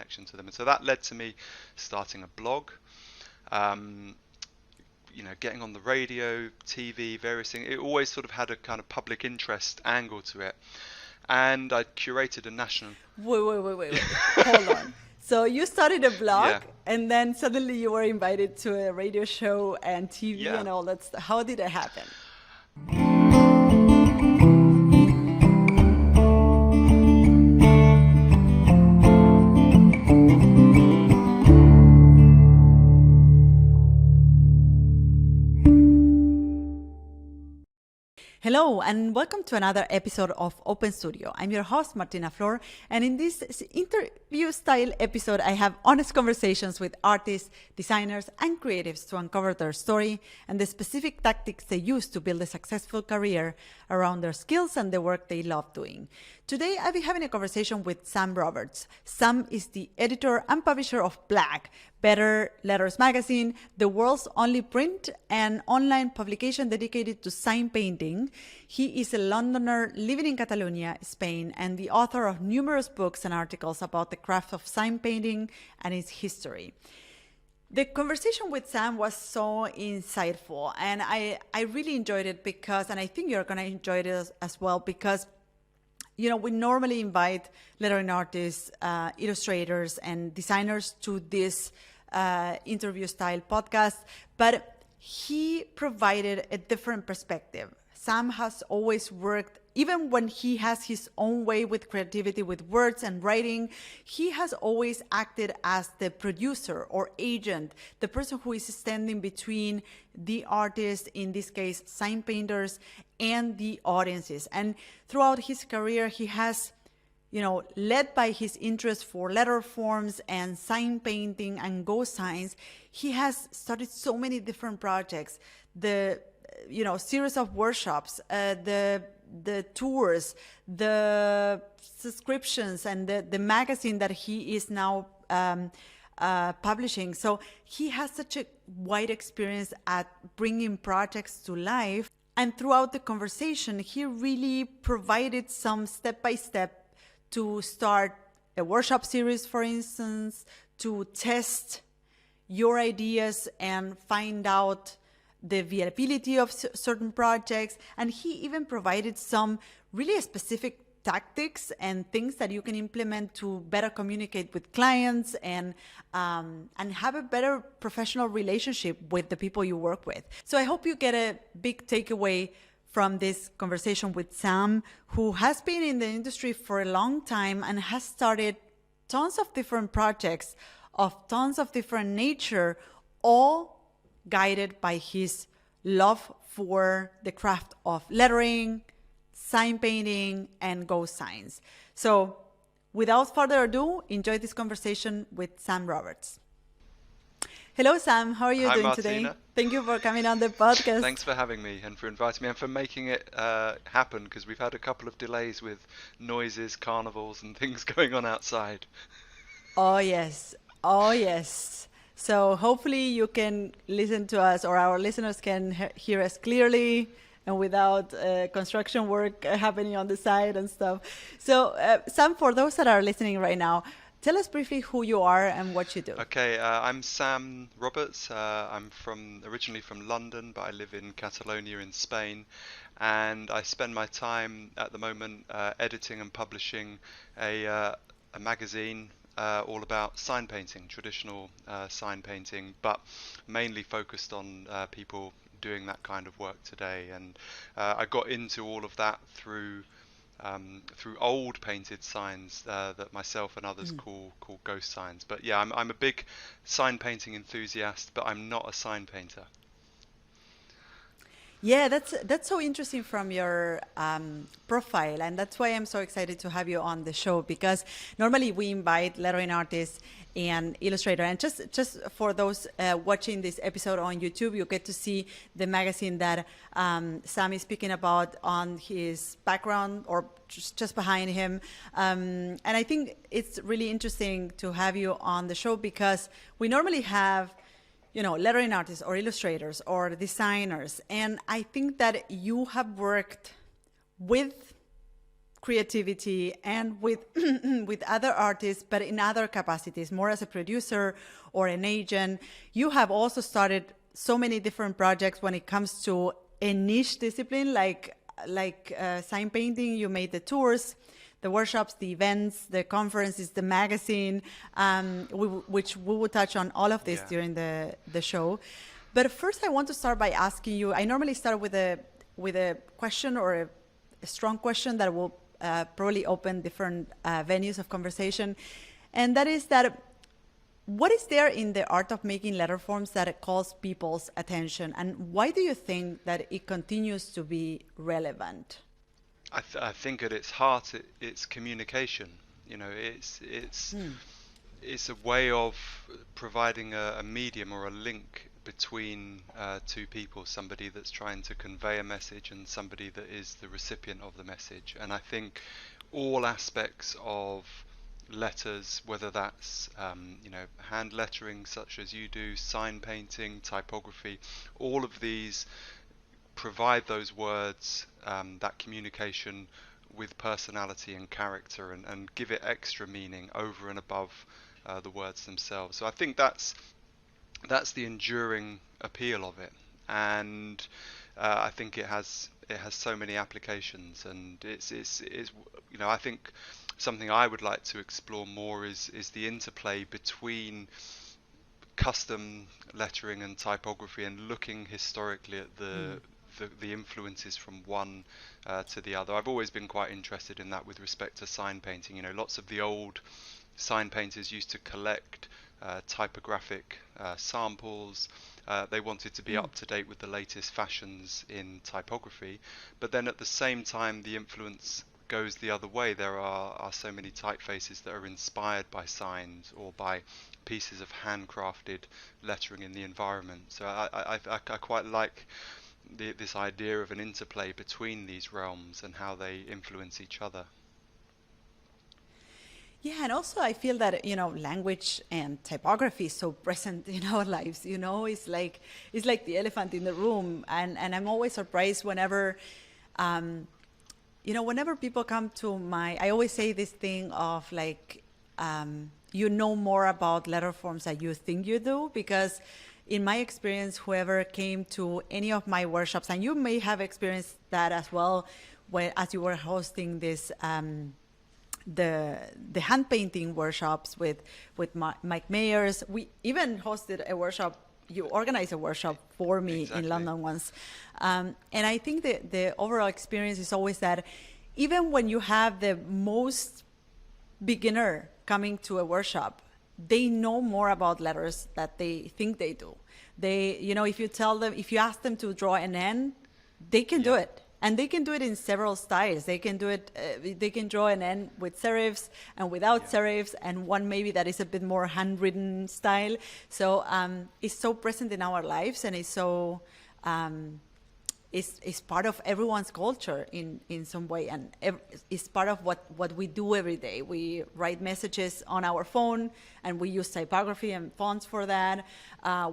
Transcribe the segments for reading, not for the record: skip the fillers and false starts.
connection to them. And so that led to me starting a blog, getting on the radio, TV, various things. It always sort of had a kind of public interest angle to it. And I curated a national... Wait. Hold on. So you started a blog, and then suddenly you were invited to a radio show and TV and all that stuff. How did it happen? Hello, and welcome to another episode of Open Studio. I'm your host, Martina Flor, and in this interview-style episode, I have honest conversations with artists, designers, and creatives to uncover their story and the specific tactics they use to build a successful career around their skills and the work they love doing. Today, I'll be having a conversation with Sam Roberts. Sam is the editor and publisher of BLAG, Better Letters magazine, the world's only print and online publication dedicated to sign painting. He is a Londoner living in Catalonia, Spain, and the author of numerous books and articles about the craft of sign painting and its history. The conversation with Sam was so insightful, and I really enjoyed it because, and I think you're going to enjoy it as well, because we normally invite lettering artists, illustrators, and designers to this interview-style podcast, but he provided a different perspective. Sam has always worked, even when he has his own way with creativity, with words and writing, he has always acted as the producer or agent, the person who is standing between the artist, in this case, sign painters, and the audiences. And throughout his career, he has, led by his interest for letter forms and sign painting and Ghostsigns, he has started so many different projects. The series of workshops, the tours, the subscriptions, and the magazine that he is now publishing. So he has such a wide experience at bringing projects to life. And throughout the conversation, he really provided some step-by-step to start a workshop series, for instance, to test your ideas and find out the viability of certain projects. And he even provided some really specific tactics and things that you can implement to better communicate with clients and have a better professional relationship with the people you work with. So I hope you get a big takeaway from this conversation with Sam, who has been in the industry for a long time and has started tons of different projects of tons of different nature, all guided by his love for the craft of lettering, sign painting, and Ghostsigns. So without further ado, enjoy this conversation with Sam Roberts. Hello, Sam. How are you doing Martina. Today? Thank you for coming on the podcast. Thanks for having me and for inviting me and for making it happen, because we've had a couple of delays with noises, carnivals, and things going on outside. Oh, yes. So hopefully you can listen to us, or our listeners can hear us clearly and without construction work happening on the side and stuff. So Sam, for those that are listening right now, tell us briefly who you are and what you do. Okay, I'm Sam Roberts. I'm originally from London, but I live in Catalonia in Spain. And I spend my time at the moment editing and publishing a magazine all about sign painting, traditional sign painting, but mainly focused on people doing that kind of work today. And I got into all of that through old painted signs that myself and others call ghost signs. But yeah, I'm a big sign painting enthusiast, but I'm not a sign painter. Yeah, that's so interesting from your profile, and that's why I'm so excited to have you on the show, because normally we invite lettering artists and illustrator, and just for those watching this episode on YouTube, you get to see the magazine that Sam is speaking about on his background or just behind him, and I think it's really interesting to have you on the show because we normally have lettering artists or illustrators or designers. And I think that you have worked with creativity and with with other artists, but in other capacities, more as a producer or an agent. You have also started so many different projects when it comes to a niche discipline like sign painting. You made the tours, the workshops, the events, the conferences, the magazine, which we will touch on all of this Yeah. during the show. But first, I want to start by asking you. I normally start with a question or a strong question that will probably open different venues of conversation, and that is that what is there in the art of making letter forms that it calls people's attention, and why do you think that it continues to be relevant? I think at its heart, it's communication. You know, it's a way of providing a medium or a link between two people, somebody that's trying to convey a message and somebody that is the recipient of the message. And I think all aspects of letters, whether that's hand lettering such as you do, sign painting, typography, all of these provide those words, that communication with personality and character, and give it extra meaning over and above the words themselves. So I think that's the enduring appeal of it, and I think it has so many applications, and it's I think something I would like to explore more is the interplay between custom lettering and typography, and looking historically at the influences from one to the other. I've always been quite interested in that with respect to sign painting. You know, lots of the old sign painters used to collect typographic samples. They wanted to be up to date with the latest fashions in typography, but then at the same time, the influence goes the other way. There are so many typefaces that are inspired by signs or by pieces of handcrafted lettering in the environment. So I quite like this idea of an interplay between these realms and how they influence each other. Yeah, and also I feel that language and typography is so present in our lives. It's like the elephant in the room, and I'm always surprised whenever, whenever people come to my. I always say this thing of like, you know more about letter forms than you think you do, because in my experience, whoever came to any of my workshops, and you may have experienced that as well, where as you were hosting this. The hand painting workshops with Mike Mayers. We even hosted a workshop. You organized a workshop for me in Exactly. London once, and I think the overall experience is always that even when you have the most beginner coming to a workshop, they know more about letters that they think they do. If you ask them to draw an N, they can do Yeah. it. And they can do it in several styles. They can do it. They can draw an N with serifs and without Yeah. serifs, and one maybe that is a bit more handwritten style. So it's so present in our lives, and um, it's part of everyone's culture in some way, and it's part of what we do every day. We write messages on our phone, and we use typography and fonts for that.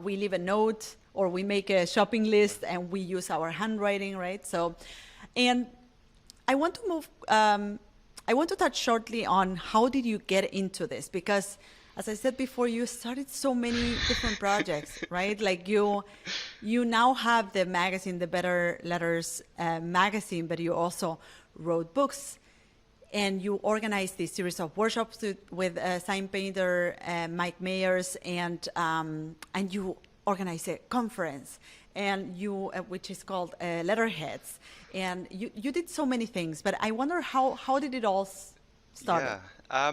We leave a note, or we make a shopping list, and we use our handwriting, right? So, and I want to move. I want to touch shortly on how did you get into this, because, as I said before, you started so many different projects, right? Like you now have the magazine, the Better Letters magazine, but you also wrote books, and you organized this series of workshops with sign painter Mike Mayers, and you organized a conference, and which is called Letterheads, and you did so many things. But I wonder how did it all started? Yeah.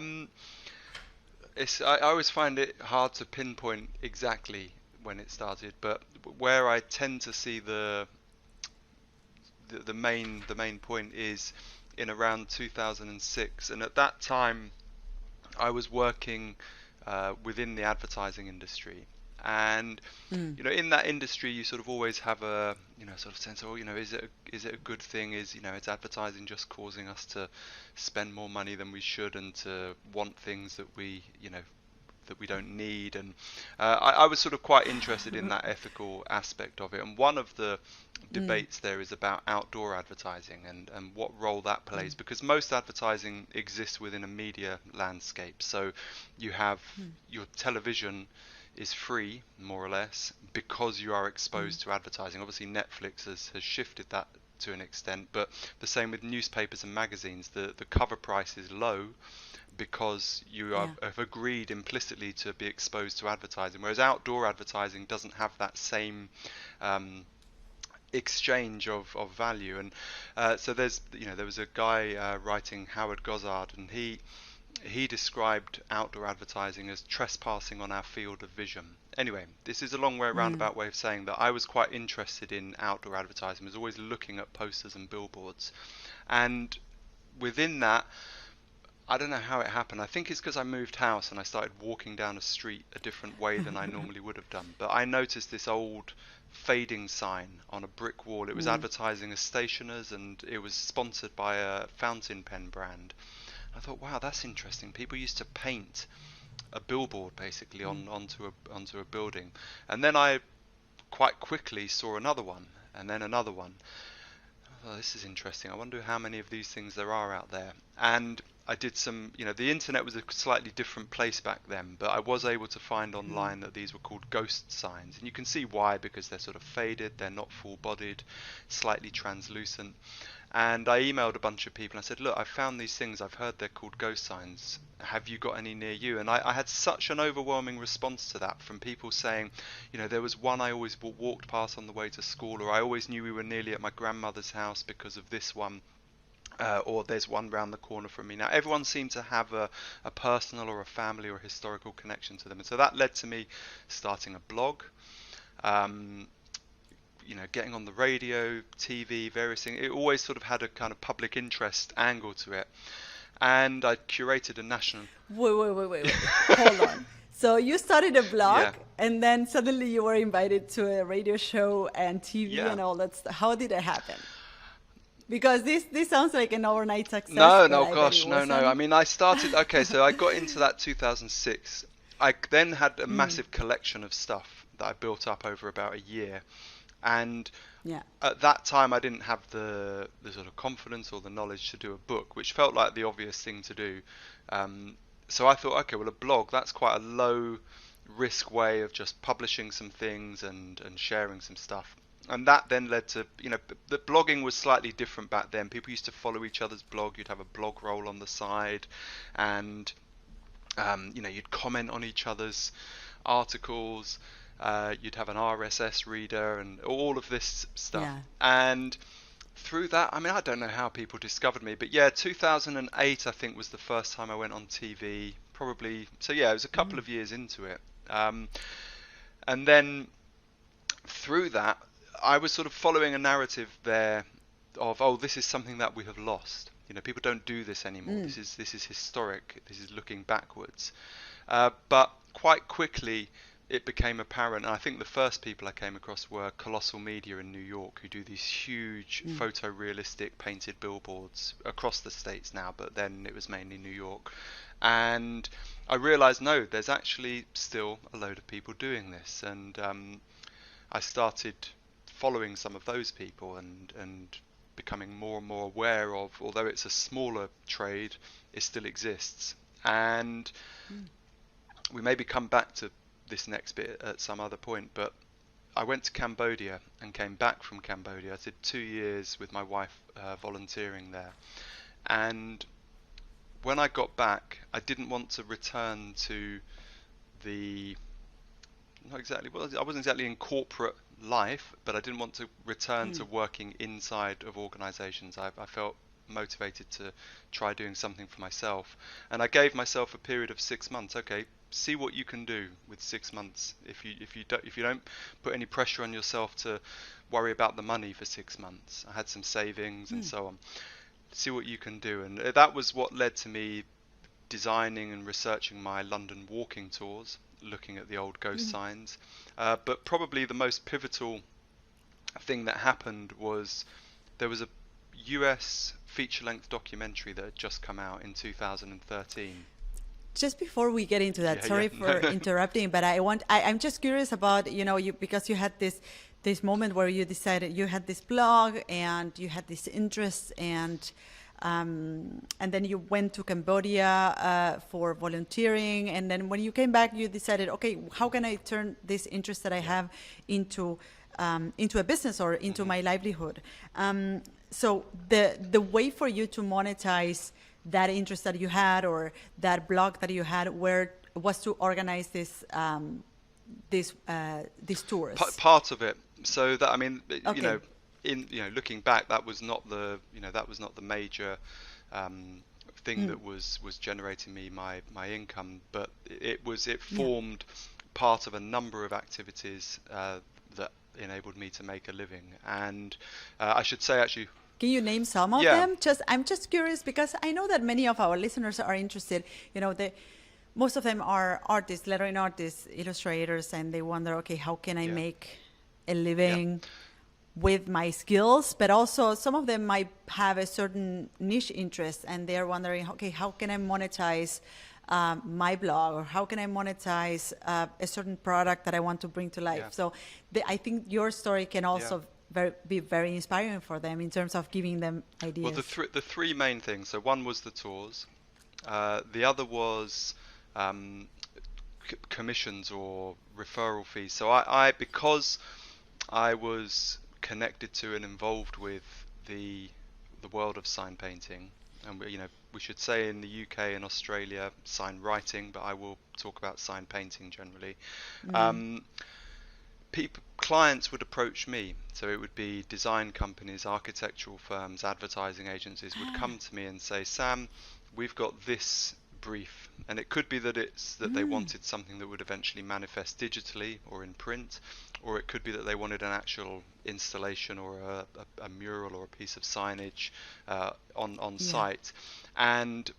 I always find it hard to pinpoint exactly when it started, but where I tend to see the main point is in around 2006, and at that time I was working within the advertising industry, and in that industry you sort of always have a sort of sense of, is it a good thing? Is advertising just causing us to spend more money than we should, and to want things that we that we don't need. And I was sort of quite interested in that ethical aspect of it. And one of the debates there is about outdoor advertising and what role that plays, because most advertising exists within a media landscape. So you have your television is free, more or less, because you are exposed to advertising. Obviously, Netflix has shifted that to an extent, but the same with newspapers and magazines. The cover price is low because you have agreed implicitly to be exposed to advertising, whereas outdoor advertising doesn't have that same exchange of value. And so there was a guy writing, Howard Gozard, and he described outdoor advertising as trespassing on our field of vision. Anyway, this is a long way roundabout way of saying that I was quite interested in outdoor advertising. I was always looking at posters and billboards, and within that, I don't know how it happened. I think it's because I moved house and I started walking down a street a different way than I normally would have done. But I noticed this old fading sign on a brick wall. It was advertising as stationers, and it was sponsored by a fountain pen brand. I thought, wow, that's interesting. People used to paint a billboard basically onto a building, and then I quite quickly saw another one, and then another one. Oh, this is interesting. I wonder how many of these things there are out there. And I did some, the internet was a slightly different place back then, but I was able to find online that these were called ghost signs. And you can see why, because they're sort of faded, they're not full-bodied, slightly translucent. And I emailed a bunch of people and I said, look, I found these things. I've heard they're called ghost signs. Have you got any near you? And I had such an overwhelming response to that from people saying, there was one I always walked past on the way to school, or I always knew we were nearly at my grandmother's house because of this one. Or there's one round the corner from me. Now, everyone seemed to have a personal or a family or a historical connection to them. And so that led to me starting a blog, getting on the radio, TV, various things. It always sort of had a kind of public interest angle to it. And I curated a national... Wait. Hold on. So you started a blog, Yeah. and then suddenly you were invited to a radio show and TV Yeah. and all that stuff. How did it happen? Because this sounds like an overnight success. No, but I bet gosh, it no. wasn't. I mean, I started... Okay, so I got into that 2006. I then had a massive collection of stuff that I built up over about a year. And Yeah. at that time, I didn't have the sort of confidence or the knowledge to do a book, which felt like the obvious thing to do. So I thought, okay, well, a blog, that's quite a low risk way of just publishing some things and sharing some stuff. And that then led to, the blogging was slightly different back then. People used to follow each other's blog. You'd have a blog roll on the side, and you'd comment on each other's articles. You'd have an RSS reader and all of this stuff. Yeah. And through that, I mean, I don't know how people discovered me, but yeah, 2008 I think was the first time I went on TV. Probably, so yeah, it was a couple of years into it. And then through that, I was sort of following a narrative there of, oh, this is something that we have lost. People don't do this anymore. This is historic. This is looking backwards. But quite quickly, it became apparent, and I think the first people I came across were Colossal Media in New York, who do these huge photorealistic painted billboards across the States now, but then it was mainly New York. And I realized, no, there's actually still a load of people doing this. And I started following some of those people and becoming more and more aware of, although it's a smaller trade, it still exists. And we maybe come back to this next bit at some other point, but I went to Cambodia and came back from Cambodia. I did 2 years with my wife volunteering there, and when I got back, I didn't want to return to the I wasn't exactly in corporate life, but I didn't want to return to working inside of organizations. I felt motivated to try doing something for myself, and I gave myself a period of 6 months. Okay, see what you can do with 6 months. If you don't put any pressure on yourself to worry about the money for 6 months. I had some savings and so on. See what you can do, and that was what led to me designing and researching my London walking tours, looking at the old ghost signs. But probably the most pivotal thing that happened was there was a US feature-length documentary that had just come out in 2013. Just before we get into that, Yeah, yeah. sorry for interrupting, but I'm just curious about, because you had this moment where you decided you had this blog and you had this interest, and then you went to Cambodia for volunteering, and then when you came back, you decided, okay, how can I turn this interest that I have into a business or into my livelihood? So the way for you to monetize that interest that you had or that blog that you had, where was to organize these tours. Part of it. So that, I mean, Okay. looking back, that was not the major thing that was generating me my income, but it Yeah. formed part of a number of activities that enabled me to make a living. And I should say, actually, Can you name some of yeah, them? I'm just curious because I know that many of our listeners are interested. Most of them are artists, lettering artists, illustrators, and they wonder, okay, how can I yeah, make a yeah, living with my skills? But also, some of them might have a certain niche interest, and they're wondering, okay, how can I monetize my blog, or how can I monetize a certain product that I want to bring to life? yeah, So, I think your story can yeah. also be very inspiring for them in terms of giving them Well, ideas. the three main things. So one was the tours. The other was um, commissions or referral fees. So because I was connected to and involved with the world of sign painting, and we should say in the UK and Australia sign writing, but I will talk about sign painting generally. Mm. Um, Clients would approach me, so it would be design companies, architectural firms, advertising agencies would come to me and say, Sam, we've got this brief, and it could be that it's that they Mm. wanted something that would eventually manifest digitally or in print, or it could be that they wanted an actual installation or a mural or a piece of signage on Yeah, site. And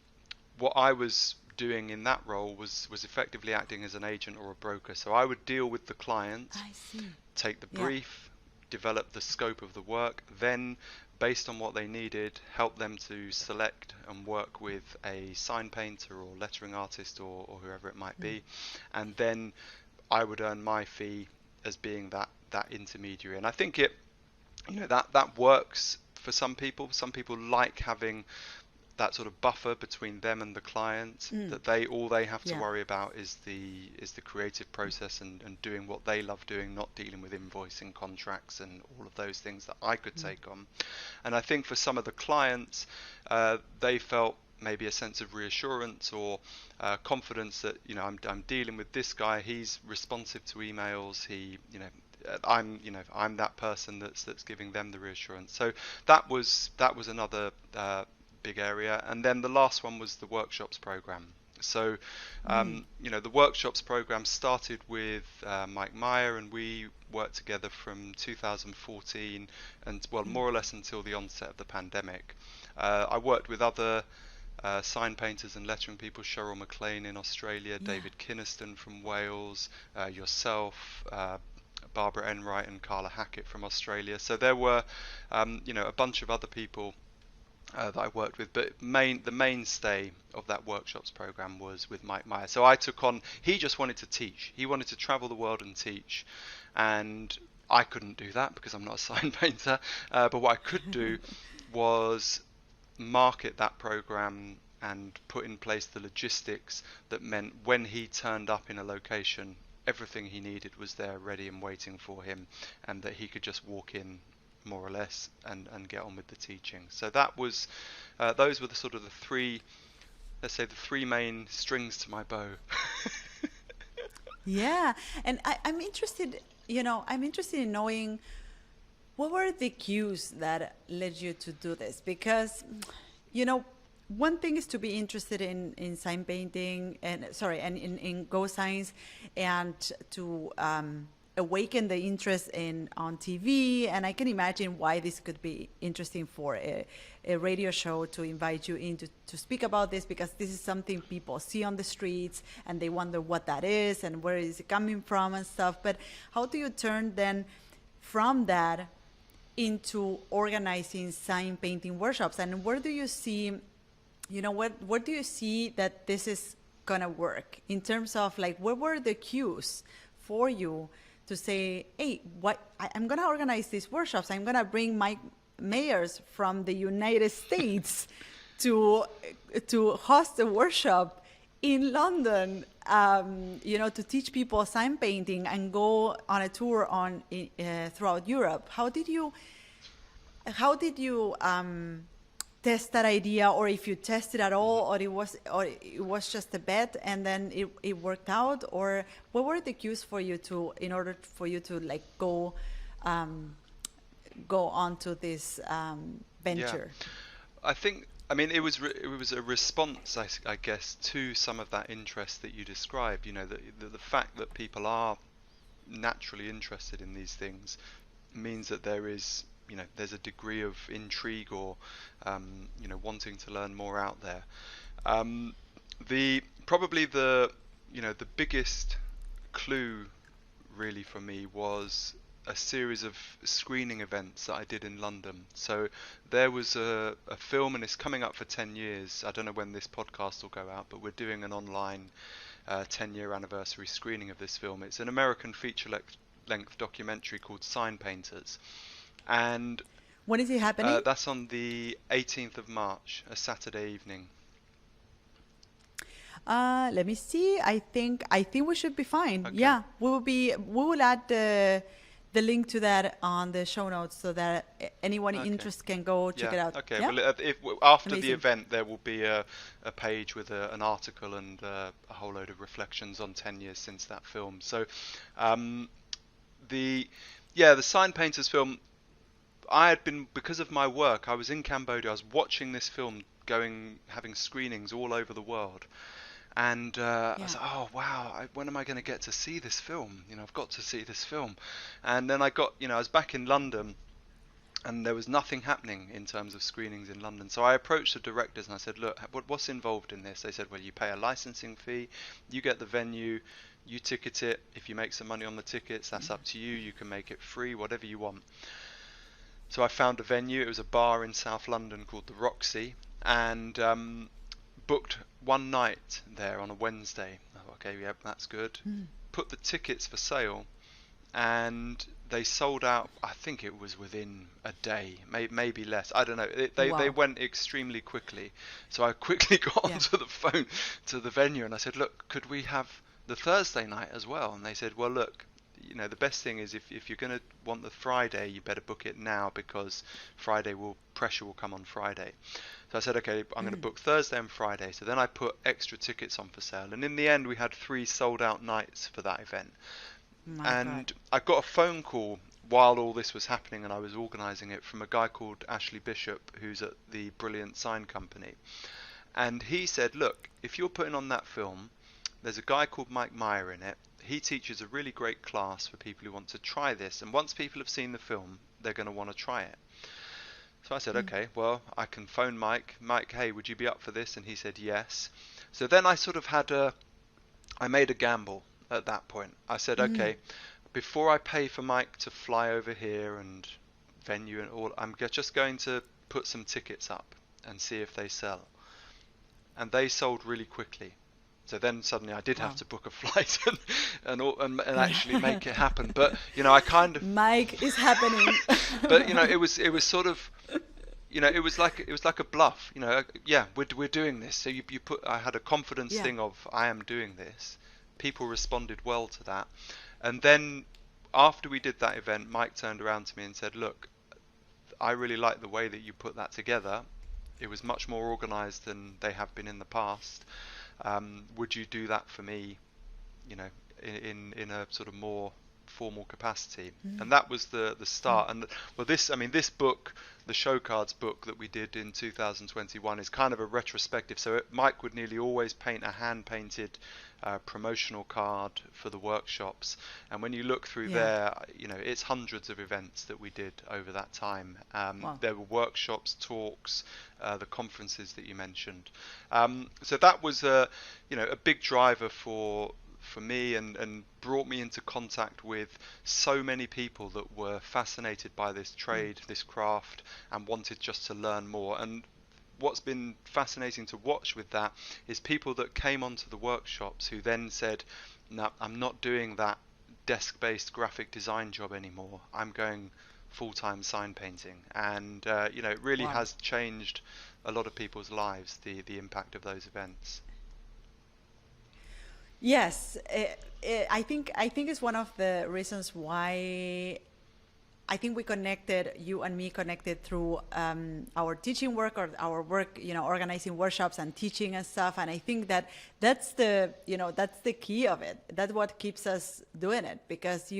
what I was doing in that role was effectively acting as an agent or a broker. So I would deal with the client, I see. take the Yeah. brief, develop the scope of the work, then based on what they needed, help them to select and work with a sign painter or lettering artist or whoever it might Mm. be, and then I would earn my fee as being that intermediary. And I think that works for some people. Some people like having that sort of buffer between them and the client, Mm. that they have to Yeah. worry about is the creative process and doing what they love doing, not dealing with invoicing, contracts, and all of those things that I could Mm. take on. And I think for some of the clients, they felt maybe a sense of reassurance or confidence that I'm dealing with this guy. He's responsive to emails. I'm that person that's giving them the reassurance. So that was another big area. And then the last one was the workshops program. So, Mm. the workshops program started with Mike Meyer, and we worked together from 2014 and, well, Mm. more or less until the onset of the pandemic. I worked with other sign painters and lettering people, Cheryl McLean in Australia, Yeah. David Kinniston from Wales, yourself, Barbara Enright and Carla Hackett from Australia. So there were, a bunch of other people that I worked with, but the mainstay of that workshops program was with Mike Meyer. So I took on. He just wanted to teach. He wanted to travel the world and teach, and I couldn't do that because I'm not a sign painter. But what I could do was market that program and put in place the logistics that meant when he turned up in a location, everything he needed was there ready and waiting for him, and that he could just walk in more or less and get on with the teaching. So those were the sort of the three, let's say, the three main strings to my bow. Yeah. And I'm interested in knowing what were the cues that led you to do this? Because, you know, one thing is to be interested in sign painting and sorry, and in Ghostsigns, and to awaken the interest in on TV. And I can imagine why this could be interesting for a radio show to invite you in to speak about this, because this is something people see on the streets and they wonder what that is and where is it coming from and stuff. But how do you turn then from that into organizing sign painting workshops? And where do you see, where do you see that this is gonna work in terms of like what were the cues for you to say, hey, I'm gonna organize these workshops. I'm gonna bring my mayors from the United States to host a workshop in London, to teach people sign painting and go on a tour throughout Europe. How did you test that idea, or if you tested at all, or it was just a bet and then it worked out, or what were the cues for you in order for you to like go on to this Yeah. venture? It was a response, I guess, to some of that interest that you described. The fact that people are naturally interested in these things means that there's a degree of intrigue or wanting to learn more out there. Um, the probably the biggest clue really for me was a series of screening events that I did in London. So there was a film, and it's coming up for 10 years. I don't know when this podcast will go out, but we're doing an online 10-year anniversary screening of this film. It's an American feature-length documentary called Sign Painters, and When is it happening? that's on the 18th of March, a Saturday evening. Let me see. I think we should be fine. Okay. Yeah, we will add the link to that on the show notes so that anyone Okay. interested can go check it Yeah. out. Okay. Yeah, Well, after the amazing. event, there will be a page with an article and a whole load of reflections on 10 years since that film. So, um, the the Sign Painters film. Because of my work, I was in Cambodia. I was watching this film having screenings all over the world. And I was Yeah. like, oh wow, when am I going to get to see this film? I've got to see this film. And then I was back in London, and there was nothing happening in terms of screenings in London. So I approached the directors and I said, look, what's involved in this? They said, well, you pay a licensing fee, you get the venue, you ticket it. If you make some money on the tickets, that's up to you. You can make it free, whatever you want. So I found a venue. It was a bar in South London called the Roxy, and booked one night there on a Wednesday. Oh, okay, yeah, that's good. Put the tickets for sale, and they sold out. I think it was within a day, maybe less. I don't know. They Wow. went extremely quickly. So I quickly got Yeah. onto the phone to the venue and I said, look, could we have the Thursday night as well? And they said, well, look, the best thing is if you're going to want the Friday, you better book it now because pressure will come on Friday. So I said, okay, I'm going to book Thursday and Friday. So then I put extra tickets on for sale. And in the end, we had 3 sold out nights for that event. My God. And I got a phone call while all this was happening and I was organising it from a guy called Ashley Bishop, who's at the Brilliant Sign Company. And he said, look, if you're putting on that film, there's a guy called Mike Meyer in it. He teaches a really great class for people who want to try this. And once people have seen the film, they're going to want to try it. So I said, okay, well, I can phone Mike. Mike, hey, would you be up for this? And he said, yes. So then I sort of I made a gamble at that point. I said, okay, before I pay for Mike to fly over here and venue and all, I'm just going to put some tickets up and see if they sell. And they sold really quickly. So then suddenly I did have Wow. to book a flight and actually make it happen. But I kind of, Mike is happening. but it was sort of, it was like a bluff. Yeah, we're doing this. So I had a confidence Yeah. thing of I am doing this. People responded well to that, and then after we did that event, Mike turned around to me and said, "Look, I really like the way that you put that together. It was much more organised than they have been in the past. Would you do that for me, you know, in a sort of more formal capacity?" And that was the start. And well, this book, the show cards book that we did in 2021, is kind of a retrospective. So Mike would nearly always paint a hand painted promotional card for the workshops, and when you look through Yeah. there, it's hundreds of events that we did over that time. Wow. There were workshops, talks, the conferences that you mentioned. So that was a big driver for me, and brought me into contact with so many people that were fascinated by this trade, this craft, and wanted just to learn more. And what's been fascinating to watch with that is people that came onto the workshops who then said, no, I'm not doing that desk-based graphic design job anymore. I'm going full-time sign painting, and it really Wow. has changed a lot of people's lives, the impact of those events. Yes, I think it's one of the reasons why I think we connected, you and me connected through our teaching work or our work, organizing workshops and teaching and stuff. And I think that that's the key of it. That's what keeps us doing it, because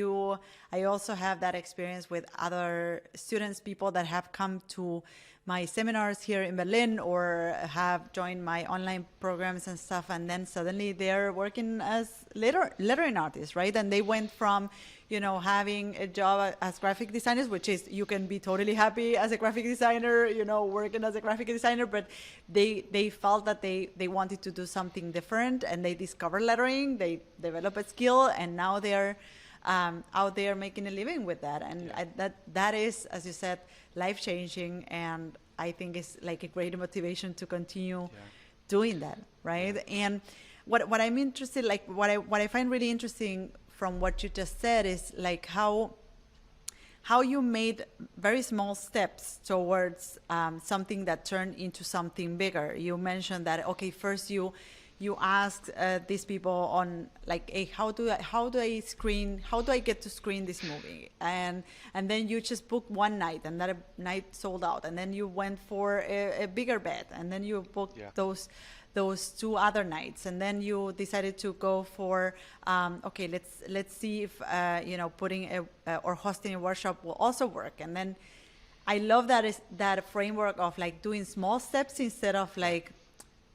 I also have that experience with other students, people that have come to my seminars here in Berlin or have joined my online programs and stuff, and then suddenly they're working as lettering artists, right? And they went from having a job as graphic designers, which is, you can be totally happy as a graphic designer, working as a graphic designer, but they felt that they wanted to do something different, and they discovered lettering, they developed a skill, and now they're out there making a living with that. And that is, as you said, life-changing, and I think it's like a great motivation to continue doing that, right? And what I'm interested, like what I find really interesting from what you just said is like how you made very small steps towards something that turned into something bigger. You mentioned that, okay, first you asked these people on like, hey, how do I get to screen this movie? And then you just booked one night, and that night sold out, and then you went for a bigger bet, and then you booked those two other nights, and then you decided to go for okay, let's see if putting or hosting a workshop will also work. And then I love that framework of like doing small steps instead of like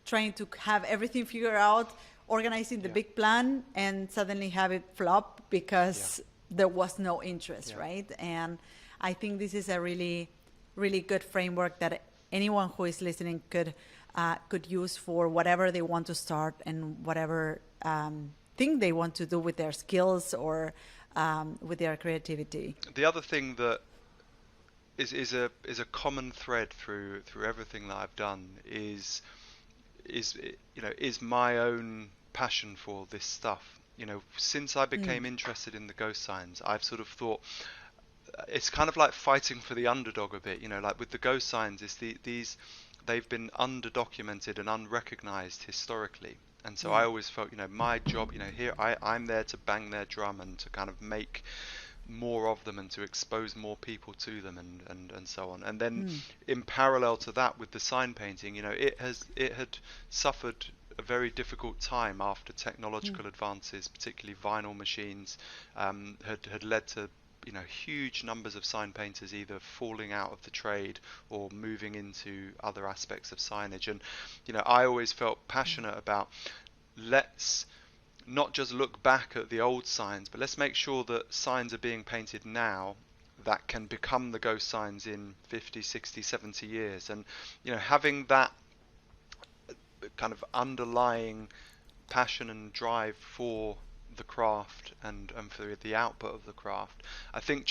trying to have everything figured out, organizing the big plan, and suddenly have it flop because there was no interest, right? And I think this is a really, really good framework that anyone who is listening could use for whatever they want to start and whatever thing they want to do with their skills or with their creativity. The other thing that is a common thread through everything that I've done is my own passion for this stuff. Since I became interested in the ghost signs, I've sort of thought it's kind of like fighting for the underdog a bit. Like with the ghost signs, it's they've been underdocumented and unrecognized historically. And so I always felt, my job, here I'm there to bang their drum and to kind of make more of them and to expose more people to them and so on. And then in parallel to that, with the sign painting, it had suffered a very difficult time after technological advances, particularly vinyl machines, had led to huge numbers of sign painters either falling out of the trade or moving into other aspects of signage. And I always felt passionate about, let's not just look back at the old signs, but let's make sure that signs are being painted now that can become the ghost signs in 50, 60, 70 years. And having that kind of underlying passion and drive for the craft and for the output of the craft, I think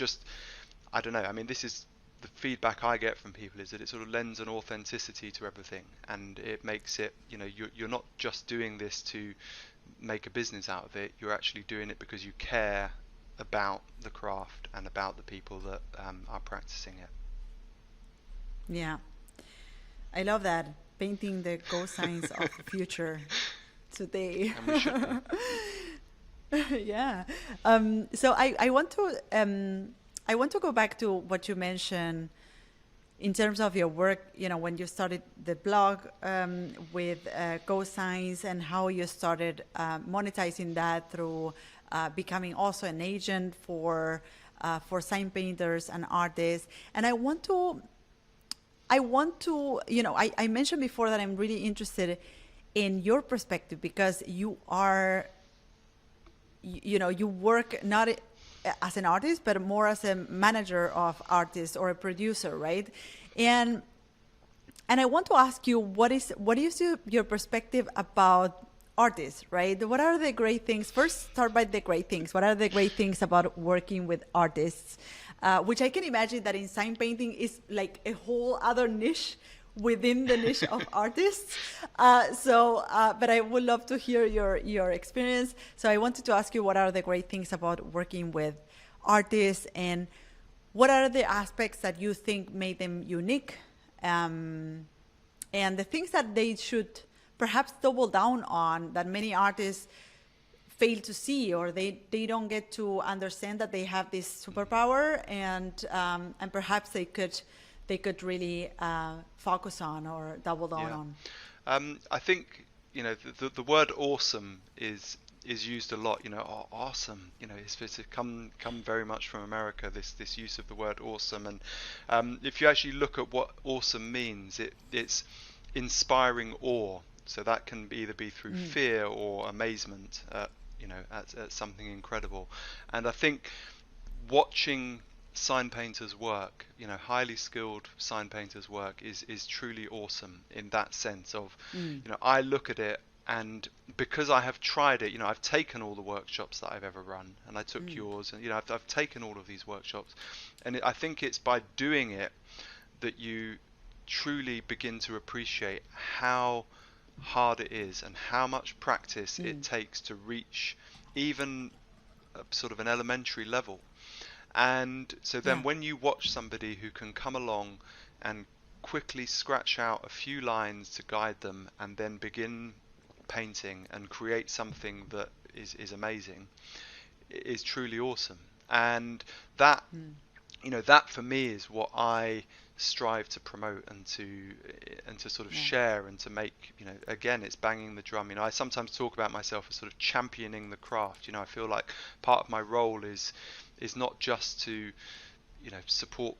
I don't know, I mean, this is the feedback I get from people, is that it sort of lends an authenticity to everything, and it makes it, you're not just doing this to make a business out of it, you're actually doing it because you care about the craft and about the people that are practicing it. Yeah, I love that, painting the ghost signs of the future today. And we should be. Yeah. So I want to go back to what you mentioned in terms of your work, when you started the blog with Ghostsigns, and how you started monetizing that through becoming also an agent for sign painters and artists. And I want to, I mentioned before that I'm really interested in your perspective, because you are, you work not as an artist, but more as a manager of artists or a producer, right? And I want to ask you, what is your perspective about artists, right? What are the great things? First, start by the great things. What are the great things about working with artists? Which I can imagine that in sign painting is like a whole other niche within the niche of artists. But I would love to hear your experience. So I wanted to ask you, what are the great things about working with artists, and what are the aspects that you think made them unique, and the things that they should perhaps double down on that many artists fail to see, or they don't get to understand that they have this superpower, and perhaps they could really focus on or double down on. I think the word awesome is used a lot. Oh, awesome. It's come very much from America. This use of the word awesome, and if you actually look at what awesome means, it's inspiring awe. So that can either be through fear or amazement, at something incredible. And I think watching sign painters work, highly skilled sign painters work is truly awesome in that sense of, I look at it, and because I have tried it, I've taken all the workshops that I've ever run, and I took yours, and I've taken all of these workshops, and I think it's by doing it that you truly begin to appreciate how hard it is and how much practice it takes to reach even sort of an elementary level. And so then when you watch somebody who can come along and quickly scratch out a few lines to guide them and then begin painting and create something that is amazing, is truly awesome. And that that for me is what I strive to promote and to sort of share, and to make, again, it's banging the drum. I sometimes talk about myself as sort of championing the craft. I feel like part of my role is not just to support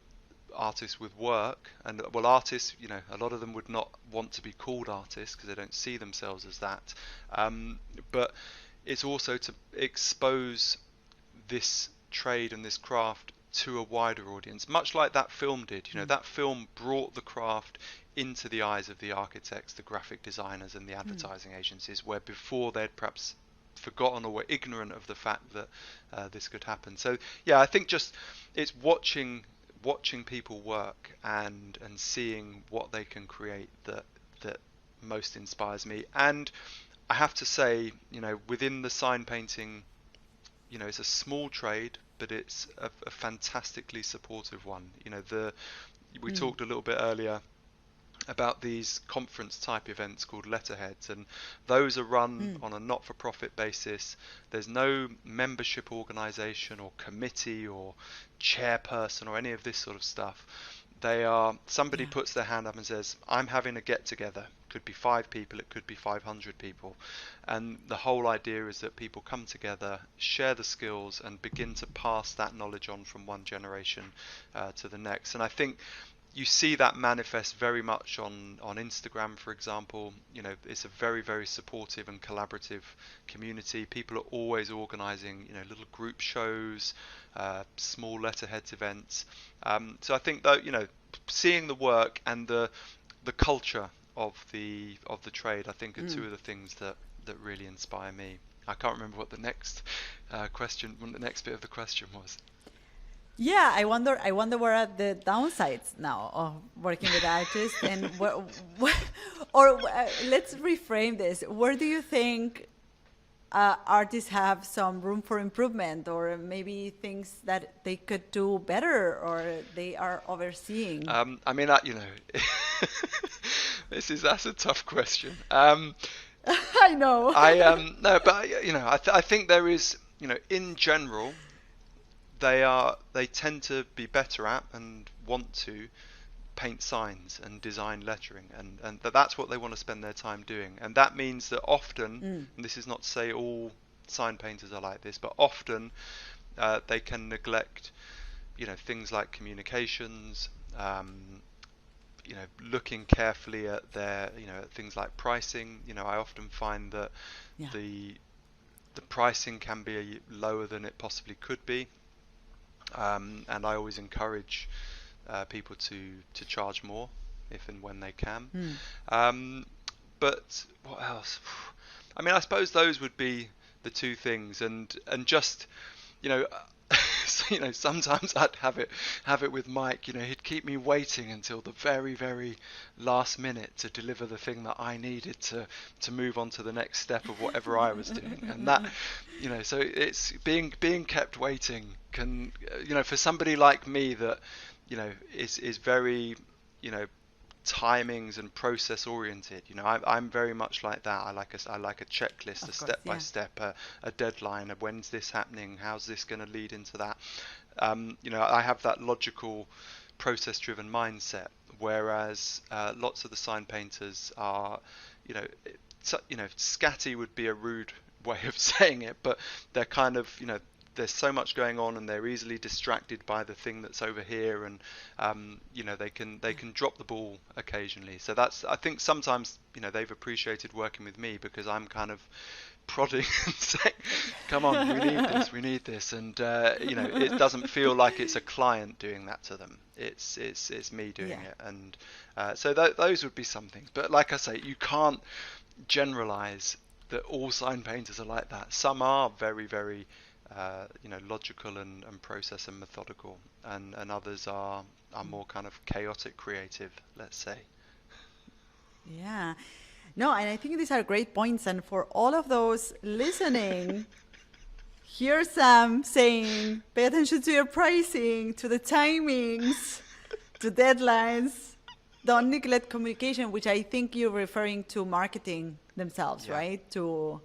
artists with work, and well, artists, a lot of them would not want to be called artists because they don't see themselves as that, but it's also to expose this trade and this craft to a wider audience, much like that film did. That film brought the craft into the eyes of the architects, the graphic designers, and the advertising agencies, where before they'd perhaps forgotten or were ignorant of the fact that this could happen. So I think just it's watching people work and seeing what they can create that most inspires me. And I have to say, within the sign painting, it's a small trade, but it's a fantastically supportive one. We talked a little bit earlier about these conference type events called letterheads, and those are run on a not-for-profit basis. There's no membership organization or committee or chairperson or any of this sort of stuff. They are, somebody puts their hand up and says, I'm having a get together. Could be 5 people, it could be 500 people, and the whole idea is that people come together, share the skills, and begin to pass that knowledge on from one generation to the next. And I think you see that manifest very much on Instagram, for example. It's a very, very supportive and collaborative community. People are always organizing, little group shows, small letterheads events. So I think that, seeing the work and the culture of the trade, I think, are two of the things that really inspire me. I can't remember what the next the next bit of the question was. Yeah, I wonder what are the downsides now of working with artists, and let's reframe this. Where do you think artists have some room for improvement, or maybe things that they could do better, or they are overseeing? I mean, that's a tough question. I know. No, but I think there is, in general, they tend to be better at and want to paint signs and design lettering, and that's what they want to spend their time doing. And that means that often, and this is not to say all sign painters are like this, but often they can neglect, things like communications, looking carefully at their, at things like pricing. I often find that the pricing can be lower than it possibly could be. And I always encourage people to charge more if and when they can. But what else? I mean, I suppose those would be the two things, and just So, sometimes I'd have it with Mike. He'd keep me waiting until the very, very last minute to deliver the thing that I needed to move on to the next step of whatever I was doing. And that, so it's being kept waiting can, for somebody like me that, is very, you know, timings and process oriented. I'm very much like that. I like a checklist, a Of course, step by yeah. step, a deadline of when's this happening, how's this going to lead into that. I have that logical, process driven mindset, whereas lots of the sign painters are, you know, scatty would be a rude way of saying it, but they're kind of, there's so much going on and they're easily distracted by the thing that's over here, and they can drop the ball occasionally. So that's, I think sometimes, they've appreciated working with me because I'm kind of prodding and saying, come on, we need this, and it doesn't feel like it's a client doing that to them. It's me doing Yeah. it. And so those would be some things, but like I say, you can't generalize that all sign painters are like that. Some are very, very logical and process and methodical, and others are more kind of chaotic creative, let's say. Yeah. No, and I think these are great points. And for all of those listening, here's Sam saying, pay attention to your pricing, to the timings, to deadlines. Don't neglect communication, which I think you're referring to marketing themselves, Yeah. right? To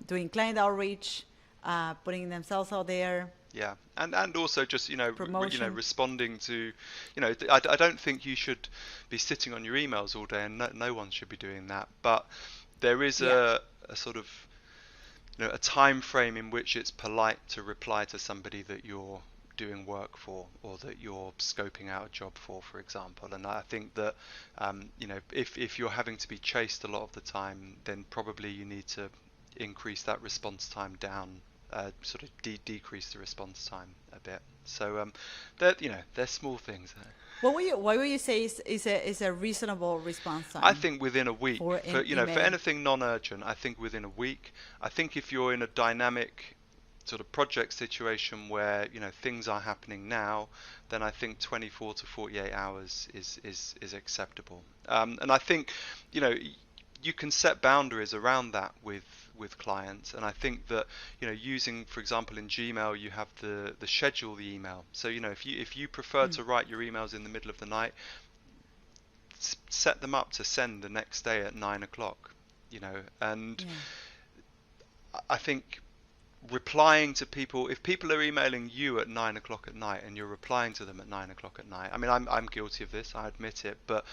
doing client outreach, putting themselves out there, Yeah, and also just promotion. responding to, I don't think you should be sitting on your emails all day, and no one should be doing that. But there is Yeah. a sort of, a time frame in which it's polite to reply to somebody that you're doing work for, or that you're scoping out a job for example. And I think that if you're having to be chased a lot of the time, then probably you need to increase that response time down, sort of decrease the response time a bit. So they're small things. What would you say is a reasonable response I time think within a week, for for an for email? anything non-urgent, I think within a week. I think if you're in a dynamic sort of project situation where things are happening now, then I think 24 to 48 hours is acceptable. And I think you know you can set boundaries around that with clients. And I think that using, for example, in Gmail you have the schedule the email. So if you prefer Mm. to write your emails in the middle of the night, set them up to send the next day at 9 o'clock. And Yeah. I think replying to people, if people are emailing you at 9 o'clock at night and you're replying to them at 9 o'clock at night, I mean, I'm guilty of this, I admit it, but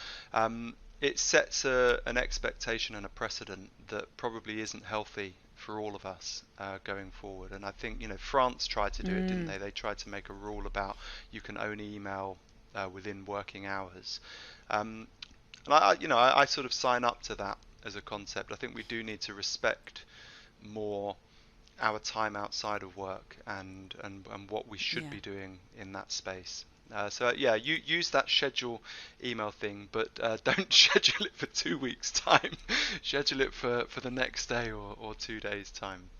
it sets an expectation and a precedent that probably isn't healthy for all of us going forward. And I think France tried to do it, didn't Mm. they? They tried to make a rule about you can only email within working hours. And I sort of sign up to that as a concept. I think we do need to respect more our time outside of work, and what we should Yeah. be doing in that space. So yeah, you use that schedule email thing, but don't schedule it for 2 weeks time. Schedule it for the next day or 2 days time.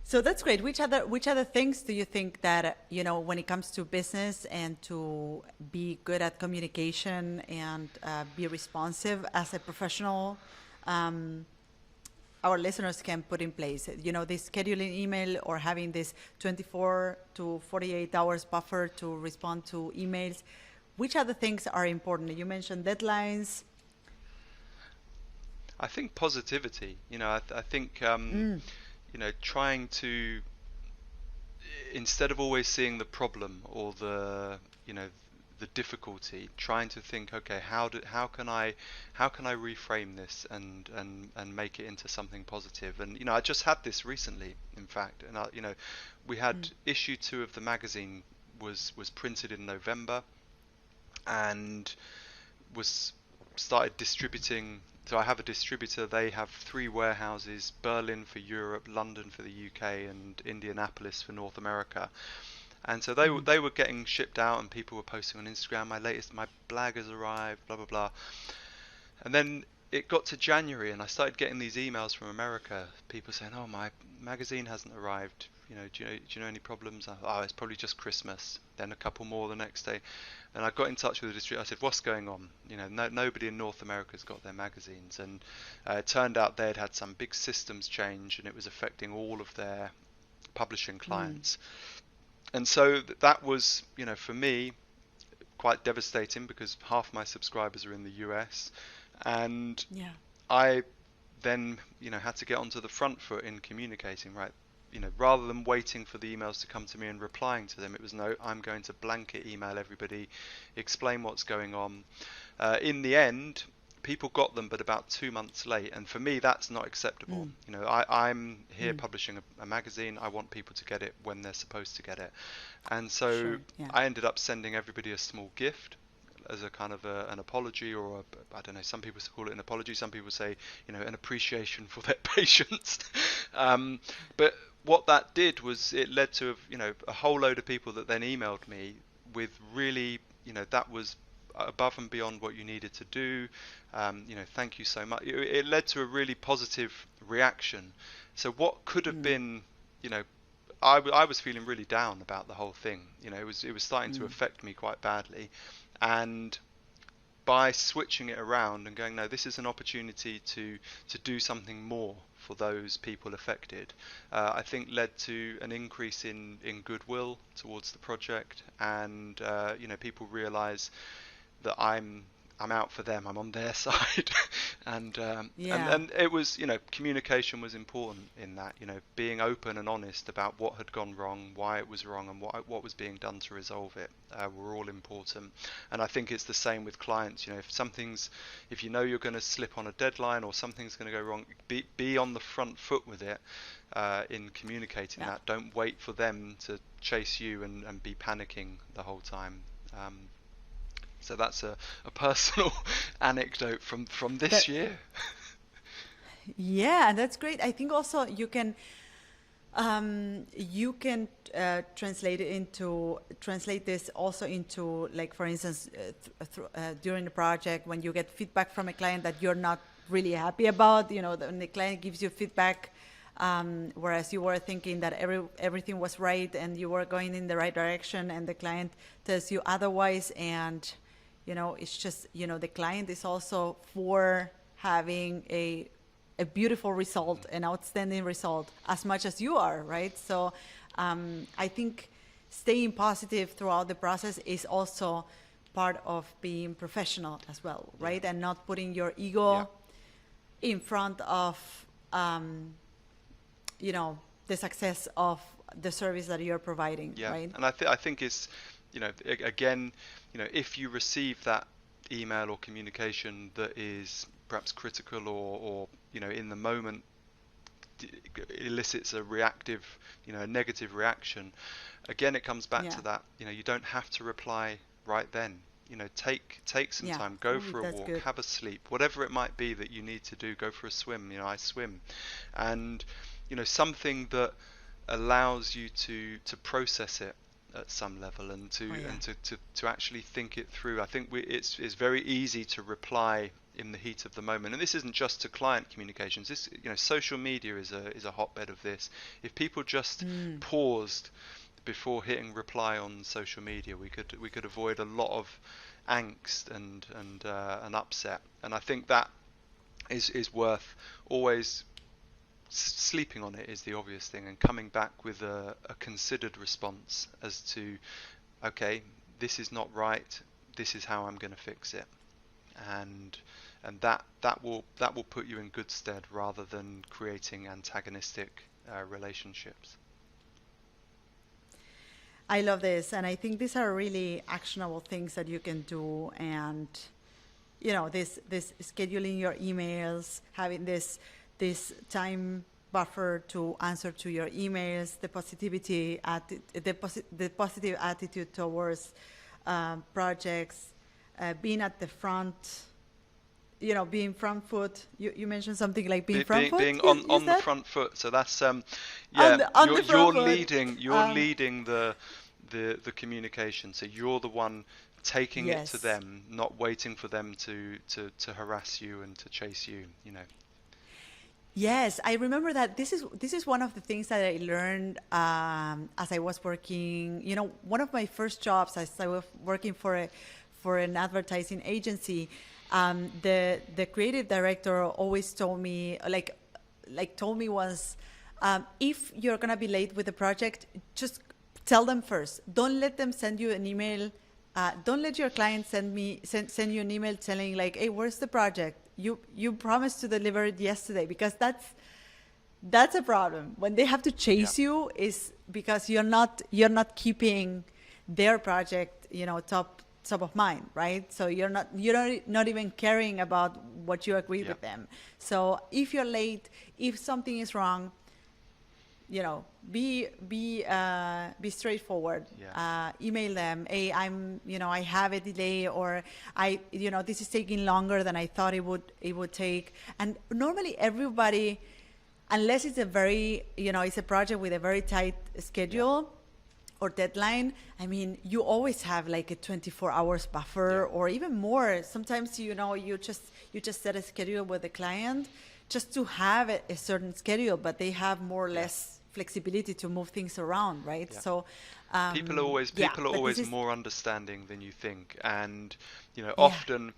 So that's great. Which other things do you think that when it comes to business and to be good at communication and be responsive as a professional, um, our listeners can put in place? This scheduling email or having this 24 to 48 hours buffer to respond to emails. Which other things are important? You mentioned deadlines. I think positivity. I think Mm. trying to, instead of always seeing the problem or the difficulty, trying to think, okay, how can I reframe this and make it into something positive. And I just had this recently, in fact. And we had Mm. issue 2 of the magazine was printed in November, and was started distributing. So I have a distributor. They have 3 warehouses: Berlin for Europe, London for the UK, and Indianapolis for North America. And so Mm. they were getting shipped out, and people were posting on Instagram, my BLAG has arrived, blah blah blah. And then it got to January and I started getting these emails from America, people saying, "Oh, my magazine hasn't arrived. Do you know any problems?" I thought, "Oh, it's probably just Christmas." Then a couple more the next day, and I got in touch with the distributor. I said, "What's going on? Nobody in North America's got their magazines." And it turned out they'd had some big systems change, and it was affecting all of their publishing clients. And so that was, for me, quite devastating because half my subscribers are in the US, and Yeah. I then, had to get onto the front foot in communicating, right? Rather than waiting for the emails to come to me and replying to them, it was no, I'm going to blanket email everybody, explain what's going on. In the end, people got them, but about 2 months late. And for me, that's not acceptable. I'm here publishing a magazine. I want people to get it when they're supposed to get it. And so Sure. Yeah. I ended up sending everybody a small gift as a kind of an apology, or I don't know, some people call it an apology, some people say, an appreciation for their patience. But what that did was it led to, a whole load of people that then emailed me with really, that was above and beyond what you needed to do. Thank you so much. It led to a really positive reaction. So what could have been, I was feeling really down about the whole thing. It was starting to affect me quite badly. And by switching it around and going, no, this is an opportunity to do something more for those people affected, I think led to an increase in goodwill towards the project, and people realise that I'm out for them. I'm on their side, and Yeah. it was, communication was important in that. Being open and honest about what had gone wrong, why it was wrong, and what was being done to resolve it were all important. And I think it's the same with clients. If you're going to slip on a deadline or something's going to go wrong, be on the front foot with it in communicating Yeah. that. Don't wait for them to chase you and be panicking the whole time. So that's a personal anecdote from this That year. Yeah, that's great. I think also you can translate this also into, like, for instance, during the project, when you get feedback from a client that you're not really happy about, when the client gives you feedback, whereas you were thinking that everything was right and you were going in the right direction, and the client tells you otherwise, and it's just, the client is also for having a beautiful result, an outstanding result, as much as you are, right? So I think staying positive throughout the process is also part of being professional as well, right? Yeah. And not putting your Yeah. ego in front of, the success of the service that you're providing, Yeah. right? And I think it's, again, if you receive that email or communication that is perhaps critical or in the moment elicits a reactive, a negative reaction, again, it comes back Yeah. to that, you don't have to reply right then. Take some Yeah. time, go Ooh, for a that's walk, good. have a sleep, whatever it might be that you need to do, go for a swim. I swim, and something that allows you to process it at some level, and to Oh, yeah. and to actually think it through. I think it's very easy to reply in the heat of the moment, and this isn't just to client communications. This, social media is a hotbed of this. If people just paused before hitting reply on social media, we could avoid a lot of angst and upset. And I think that is worth always. Sleeping on it is the obvious thing, and coming back with a considered response as to, okay, this is not right, this is how I'm going to fix it, and that will put you in good stead, rather than creating antagonistic relationships. I love this, and I think these are really actionable things that you can do. And this scheduling your emails, having this time buffer to answer to your emails, the positive attitude towards projects, being at the front, being front foot. You mentioned something like being front foot. Being You on the said front foot. So that's on yeah, the front foot. you're leading the communication. So you're the one taking it to Yes. them, not waiting for them to harass you and to chase you, you know. Yes, I remember that this is one of the things that I learned as I was working. One of my first jobs, as I was working for an advertising agency, the creative director always told me, told me once, if you're gonna be late with the project, just tell them first. Don't let them send you an email. Don't let your client send you an email telling like, "Hey, where's the project? You promised to deliver it yesterday," because that's a problem. When they have to Yeah, chase you, is because you're not keeping their project, top of mind, right? So you're not even caring about what you agreed yeah, with them. So if you're late, if something is wrong, be straightforward. yeah, Email them, hey, I have a delay, or this is taking longer than I thought it would take. And normally everybody, unless it's a project with a very tight yeah, schedule or deadline, I mean, you always have like a 24 hours yeah, buffer or even more. Sometimes, you just set a schedule with the client just to have a certain schedule, but they have more or yeah, less flexibility to move things around, right? yeah. So, yeah, People are but this always is, more understanding than you think, and yeah, often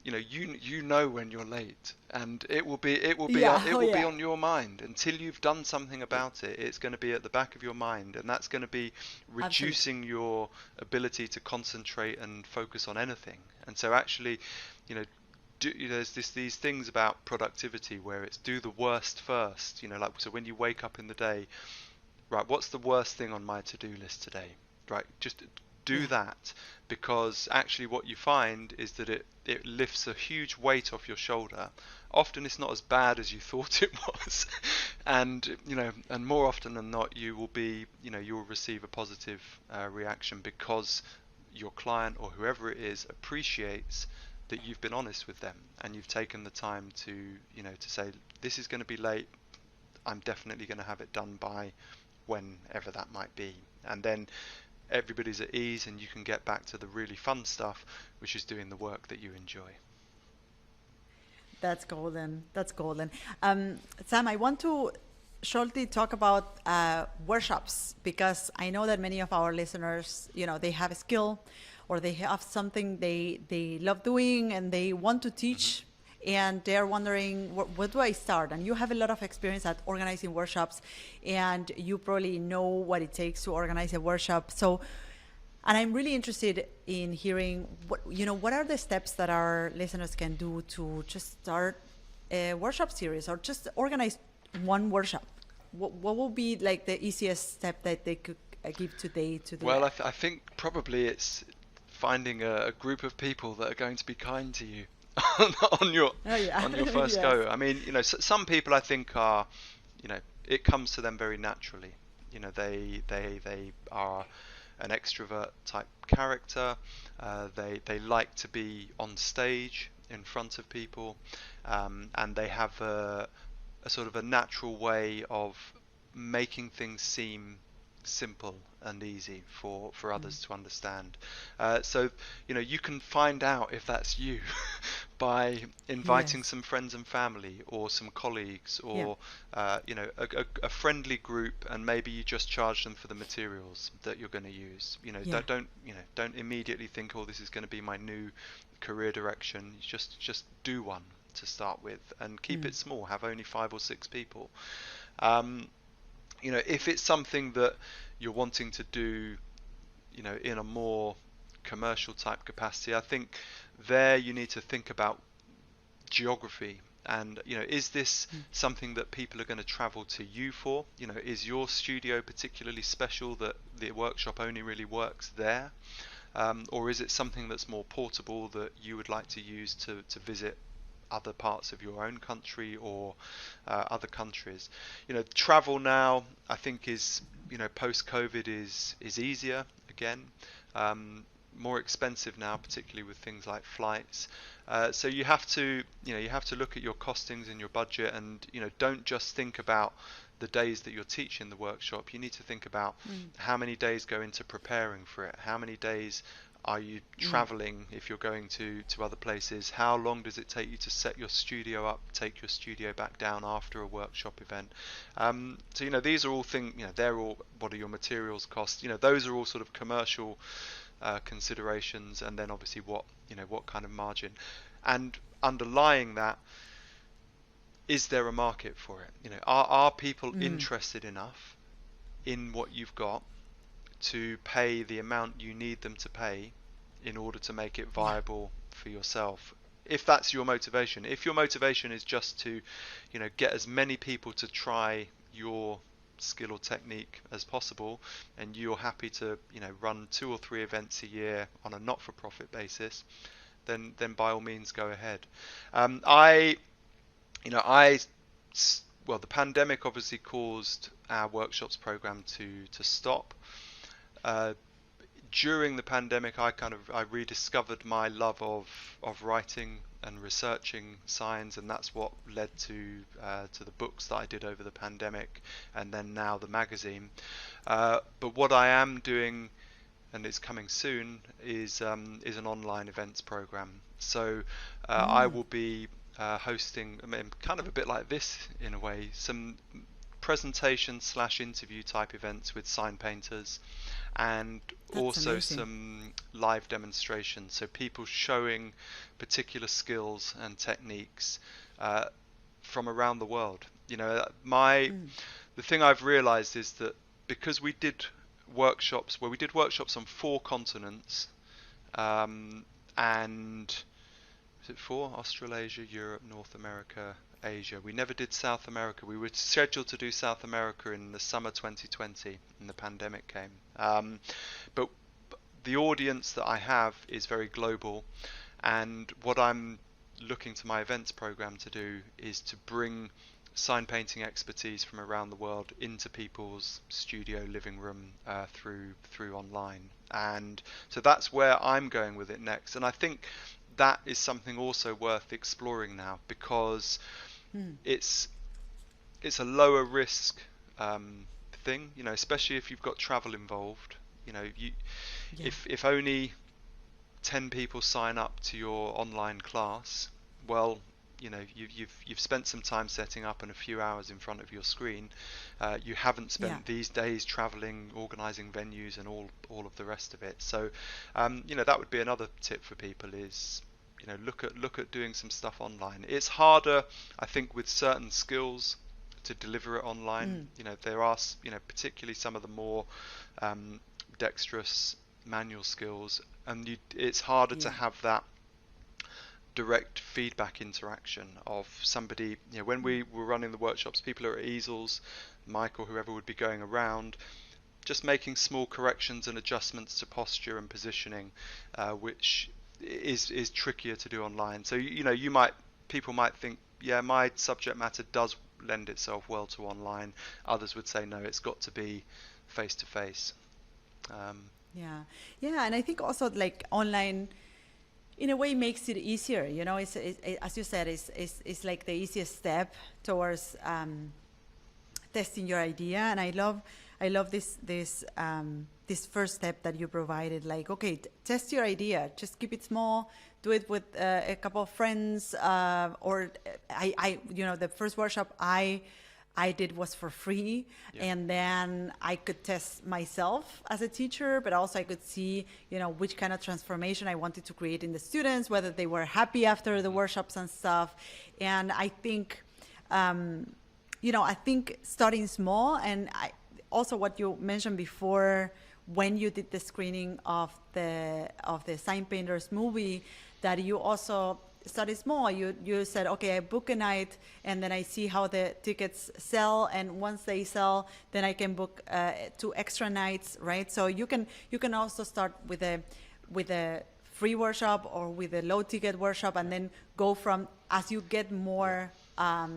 you know when you're late, and yeah, it oh will be yeah, on your mind until you've done something yeah, about it. It's going to be at the back of your mind, and that's going to be absolutely. reducing your ability to concentrate and focus on anything. And so actually, you know there's these things about productivity where it's do the worst first. Like, so when you wake up in the day, right, what's the worst thing on my to-do list today? Right, just do Yeah, that, because actually what you find is that it lifts a huge weight off your shoulder. Often it's not as bad as you thought it was, and and more often than not, you will receive a positive reaction, because your client or whoever it is appreciates that you've been honest with them and you've taken the time to say, this is going to be late, I'm definitely going to have it done by whenever that might be. And then everybody's at ease and you can get back to the really fun stuff, which is doing the work that you enjoy. that's golden. That's golden. Sam, I want to shortly talk about workshops, because I know that many of our listeners, they have a skill or they have something they love doing and they want to Hmm. teach, and they're wondering, what do I start? And you have a lot of experience at organizing workshops, and you probably know what it takes to organize a workshop. So, and I'm really interested in hearing what are the steps that our listeners can do to just start a workshop series or just organize one workshop. What will be like the easiest step that they could give today to do Well, that? I think probably it's finding a group of people that are going to be kind to you on, on your Oh yeah, on your first yes, go. I mean, some people I think are, it comes to them very naturally. They are an extrovert type character. They like to be on stage in front of people, and they have a sort of a natural way of making things seem simple and easy for others to understand. So you can find out if that's you by inviting yes, some friends and family or some colleagues, yeah, or a friendly group, and maybe you just charge them for the materials that you're going to use. yeah, Don't immediately think, oh, this is going to be my new career direction. You just do one to start with, and keep mm, it small. Have only 5 or 6 people. Um, if it's something that you're wanting to do, in a more commercial type capacity, I think there you need to think about geography. And is this mm, something that people are going to travel to you for? Is your studio particularly special that the workshop only really works there? Or is it something that's more portable that you would like to use to visit other parts of your own country, or other countries? Travel now, I think, is, post COVID, is easier again. Um, More expensive now, particularly with things like flights. So you have to look at your costings and your budget, and don't just think about the days that you're teaching the workshop. You need to think about mm, how many days go into preparing for it, how many days Are you Mm. traveling if you're going to other places? How long does it take you to set your studio up, take your studio back down after a workshop event? So, these are all things, they're all, what are your materials costs? Those are all sort of commercial considerations, and then obviously what kind of margin. And underlying that, is there a market for it? Are people Mm. interested enough in what you've got to pay the amount you need them to pay in order to make it Yeah. viable for yourself? If that's your motivation, if your motivation is just to, get as many people to try your skill or technique as possible, and you're happy to, run 2 or 3 events a year on a not-for-profit basis, then by all means go ahead. I you know, I, well, the pandemic obviously caused our workshops program to stop. Uh, During the pandemic, I rediscovered my love of writing and researching signs, and that's what led to the books that I did over the pandemic, and then now the magazine. But what I am doing, and it's coming soon, is an online events program. So I Mm. will be hosting, I mean, kind of a bit like this in a way, some presentation slash interview type events with sign painters, and That's also amazing. some live demonstrations. So people showing particular skills and techniques uh, from around the world. Mm. The thing I've realized is that because we did workshops on 4 continents, and is it four? Australasia, Europe, North America, Asia. We never did South America. We were scheduled to do South America in the summer 2020, and the pandemic came. But the audience that I have is very global, and what I'm looking to my events program to do is to bring sign painting expertise from around the world into people's studio living room through online. And so that's where I'm going with it next, and I think that is something also worth exploring now, because Mm. it's it's a lower risk thing, especially if you've got travel involved. You Yeah. if only 10 people sign up to your online class, well, you've spent some time setting up and a few hours in front of your screen. You haven't Yeah. spent these days traveling, organizing venues, and all of the rest of it. So, that would be another tip for people is, look at doing some stuff online. It's harder, I think, with certain skills to deliver it online. Mm. There are, particularly some of the more um, dexterous manual skills, and it's harder to Yeah. have that direct feedback interaction of somebody. When Mm. we were running the workshops, people are at easels, Mike or whoever would be going around, just making small corrections and adjustments to posture and positioning, which is trickier to do online. So people might think, yeah, my subject matter does lend itself well to online. Others would say, no, it's got to be face to face. Yeah. Yeah. And I think also like online in a way makes it easier. As you said, it's like the easiest step towards testing your idea. And I love this first step that you provided. Like, okay, test your idea. Just keep it small. Do it with a couple of friends. Or the first workshop I did was for free, Yeah. and then I could test myself as a teacher, but also I could see, which kind of transformation I wanted to create in the students, whether they were happy after the Mhm. workshops and stuff. And I think, I think starting small, and also what you mentioned before when you did the screening of the Sign Painters movie, that you also started small. You said, okay, I book a night, and then I see how the tickets sell, and once they sell, then I can book 2 extra nights, right? So you can also start with a free workshop or with a low ticket workshop, and Yeah. then go from, as you get Yeah.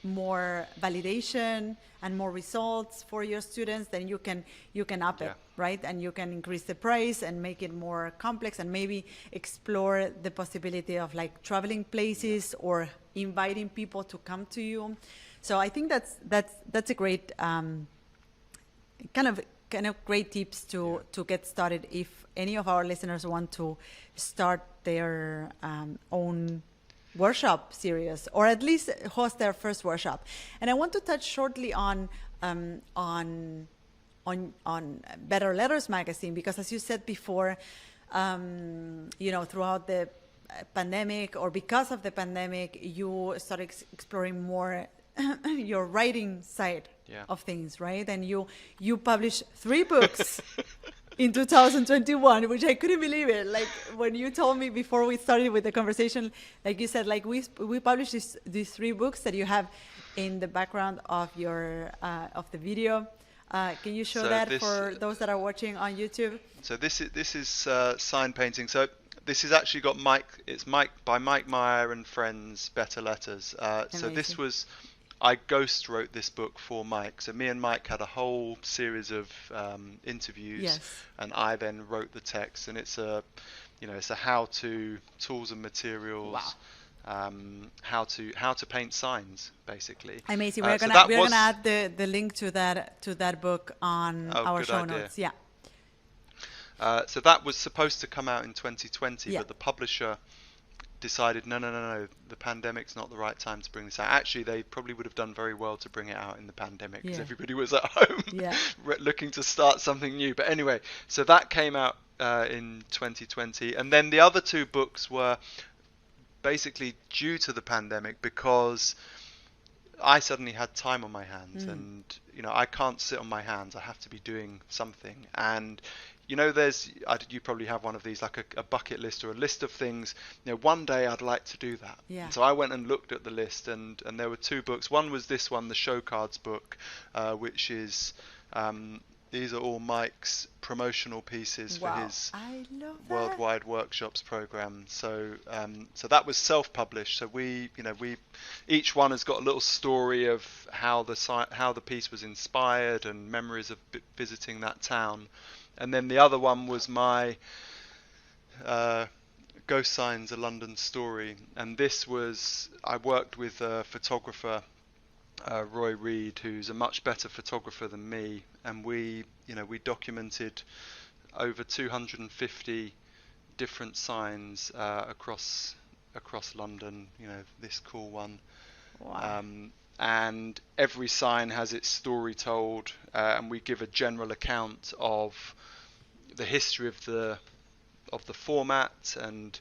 more validation and more results for your students, then you can up Yeah. it, right? And you can increase the price and make it more complex, and maybe explore the possibility of like traveling Yeah. places or inviting people to come to you. So I think that's a great kind of kind of great tips to get started if any of our listeners want to start their own workshop series, or at least host their first workshop. And I want to touch shortly on Better Letters magazine, because as you said before, throughout the pandemic, or because of the pandemic, you started exploring more your writing side of things, right? And you published 3 books in 2021, which I couldn't believe it. Like when you told me before we started with the conversation, like you said, like we published these 3 books that you have in the background of your of the video. Can you show that for those that are watching on YouTube? So this is sign painting. So this is actually got Mike. It's Mike by Mike Meyer and Friends. Better Letters. So this was. I ghost wrote this book for Mike. So me and Mike had a whole series of interviews, and I then wrote the text. And it's a how-to, tools and materials, how to paint signs, basically. Amazing. We're gonna add the link to that book on our show notes. Yeah. So that was supposed to come out in 2020, but the publisher decided no, the pandemic's not the right time to bring this out. Actually, they probably would have done very well to bring it out in the pandemic, because everybody was at home looking to start something new. But anyway, so that came out in 2020, and then the other 2 books were basically due to the pandemic, because I suddenly had time on my hands, and I can't sit on my hands. I have to be doing something. And you probably have one of these, like a bucket list or a list of things. One day I'd like to do that. Yeah. So I went and looked at the list, and there were 2 books. One was this one, the Show Cards book, which is these are all Mike's promotional pieces for his Worldwide Workshops program. So that was self-published. So we each one has got a little story of how the piece was inspired and memories of visiting that town. And then the other one was my Ghostsigns, a London story. And this was, I worked with a photographer, Roy Reed, who's a much better photographer than me. And we documented over 250 different signs across London. This cool one. Wow. And every sign has its story told, and we give a general account of the history of the format, and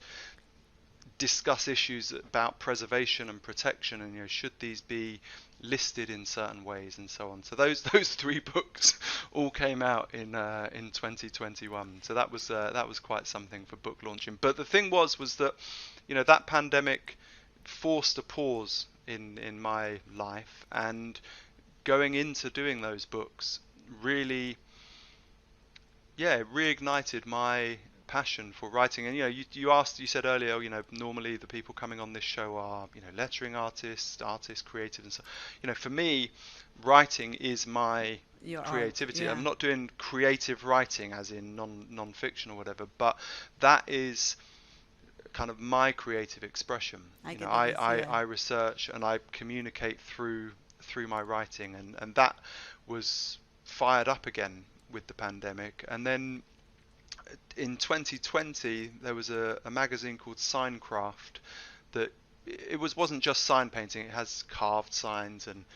discuss issues about preservation and protection, and should these be listed in certain ways, and so on. So those 3 books all came out in 2021. So that was quite something for book launching. But the thing was that that pandemic forced a pause in my life, and going into doing those books really reignited my passion for writing. And you said earlier, normally the people coming on this show are lettering artists, creative, and so for me, writing is my creativity. I'm not doing creative writing as in non-fiction or whatever, but that is kind of my creative expression. I research and I communicate through my writing, and that was fired up again with the pandemic. And then in 2020 there was a magazine called Signcraft that wasn't just sign painting. It has carved signs and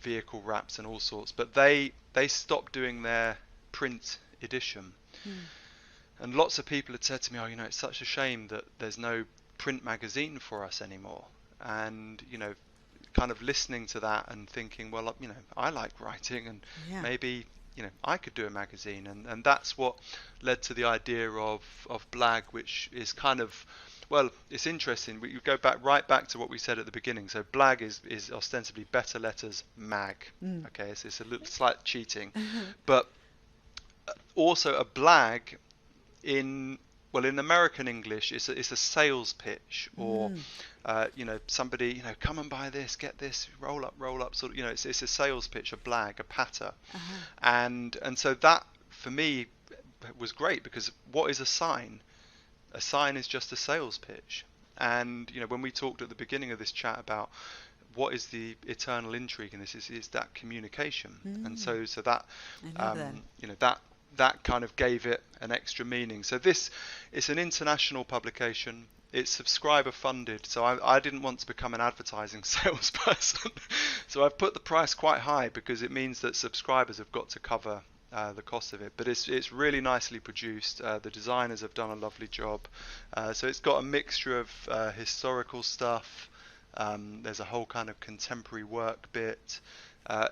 vehicle wraps and all sorts, but they stopped doing their print edition. And lots of people had said to me, it's such a shame that there's no print magazine for us anymore. And kind of listening to that and thinking, well, I like writing, and maybe I could do a magazine. And that's what led to the idea of BLAG, which is kind of, well, it's interesting. You go right back to what we said at the beginning. So BLAG is ostensibly Better Letters Mag. Okay, so it's a little slight cheating, but also a BLAG in American English, it's a sales pitch, or somebody, come and buy this, get this, roll up, sort of, it's a sales pitch, a BLAG, a patter. And so that for me was great, because what is a sign? A sign is just a sales pitch. And when we talked at the beginning of this chat about what is the eternal intrigue in this is that communication. And Mm, so that I love that. that kind of gave it an extra meaning. So this, it's an international publication. It's subscriber funded, so I didn't want to become an advertising salesperson. So I've put the price quite high because it means that subscribers have got to cover the cost of it. But it's really nicely produced. The designers have done a lovely job. So it's got a mixture of historical stuff. There's a whole kind of contemporary work bit.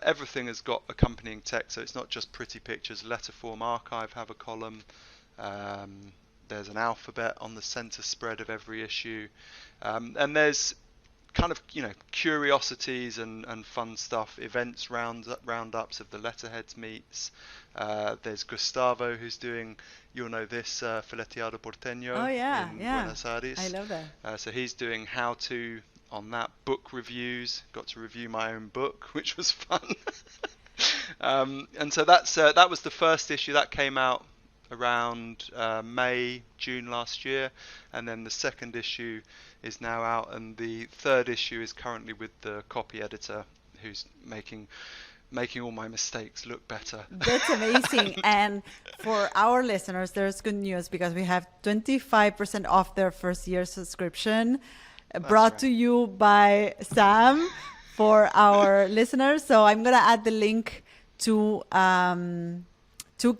Everything has got accompanying text, so it's not just pretty pictures. Letterform Archive have a column. Um, there's an alphabet on the center spread of every issue, and there's kind of curiosities and fun stuff, events roundups of the letterheads meets. There's Gustavo who's doing, you'll know this, Fileteado Oh Porteño yeah, in yeah. Buenos I Aires. love that. So he's doing how to on that, book reviews. Got to review my own book, which was fun. And so that was the first issue that came out around May, June last year, and then the second issue is now out, and the third issue is currently with the copy editor, who's making all my mistakes look better. That's amazing. And for our listeners, there's good news because we have 25% off their first year subscription That's brought to right. you by Sam for our listeners. So I'm going to add the link to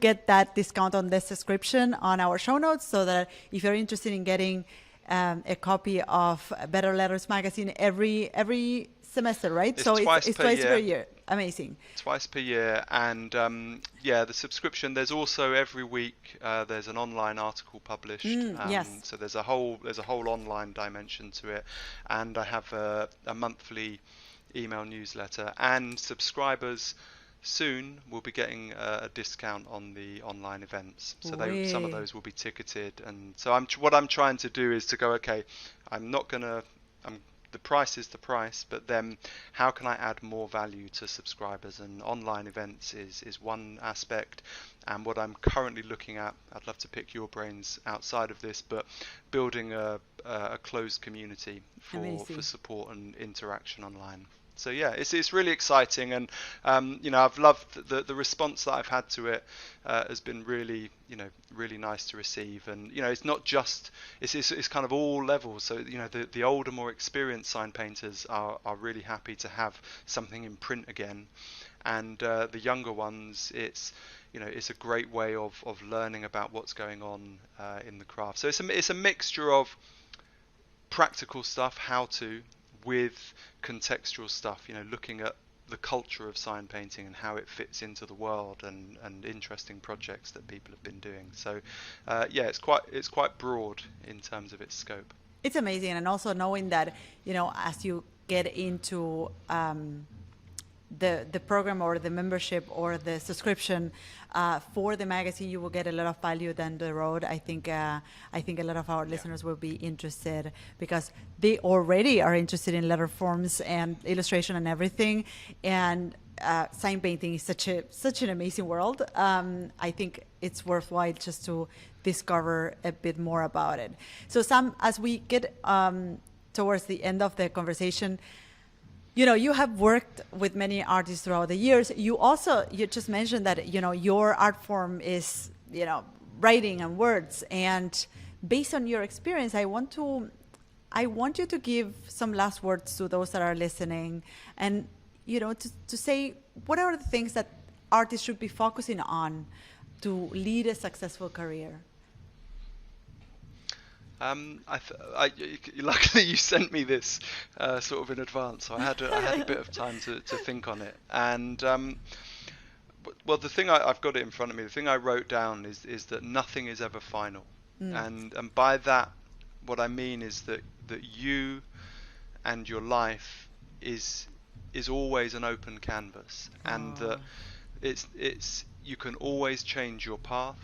get that discount on the subscription on our show notes so that if you're interested in getting a copy of Better Letters magazine every semester, right? It's So twice it's per twice per year. year. Amazing. Twice per year, and yeah, the subscription. There's also every week there's an online article published. Yes. So there's a whole online dimension to it, and I have a monthly email newsletter, and subscribers soon will be getting a discount on the online events. So some of Oui. those will be ticketed, and so what I'm trying to do is to go, okay, I'm not gonna I'm the price is the price, but then how can I add more value to subscribers? And online events is one aspect, and what I'm currently looking at, I'd love to pick your brains outside of this, but building a closed community for Amazing. support and interaction online. So yeah, it's really exciting, and I've loved the response that I've had to it. Has been really really nice to receive, and it's not just it's kind of all levels. So the older, more experienced sign painters are really happy to have something in print again, and the younger ones, it's a great way of learning about what's going on in the craft. So it's a mixture of practical stuff, how to, with contextual stuff, looking at the culture of sign painting and how it fits into the world, and interesting projects that people have been doing. So yeah, it's quite broad in terms of its scope. It's amazing. And also knowing that, as you get into the program or the membership or the subscription for the magazine, you will get a lot of value down the road. I think a lot of our Yeah. listeners will be interested because they already are interested in letter forms and illustration and everything. And sign painting is such an amazing world. I think it's worthwhile just to discover a bit more about it. So Sam, as we get towards the end of the conversation, you have worked with many artists throughout the years. You just mentioned that, your art form is, writing and words. And based on your experience, I want you to give some last words to those that are listening, and, to say what are the things that artists should be focusing on to lead a successful career. Luckily you sent me this sort of in advance, so I had a bit of time to think on it. And well, the thing I've got it in front of me. The thing I wrote down is that nothing is ever final, and by that, what I mean is that you and your life is always an open canvas, and that Oh, it's you can always change your path.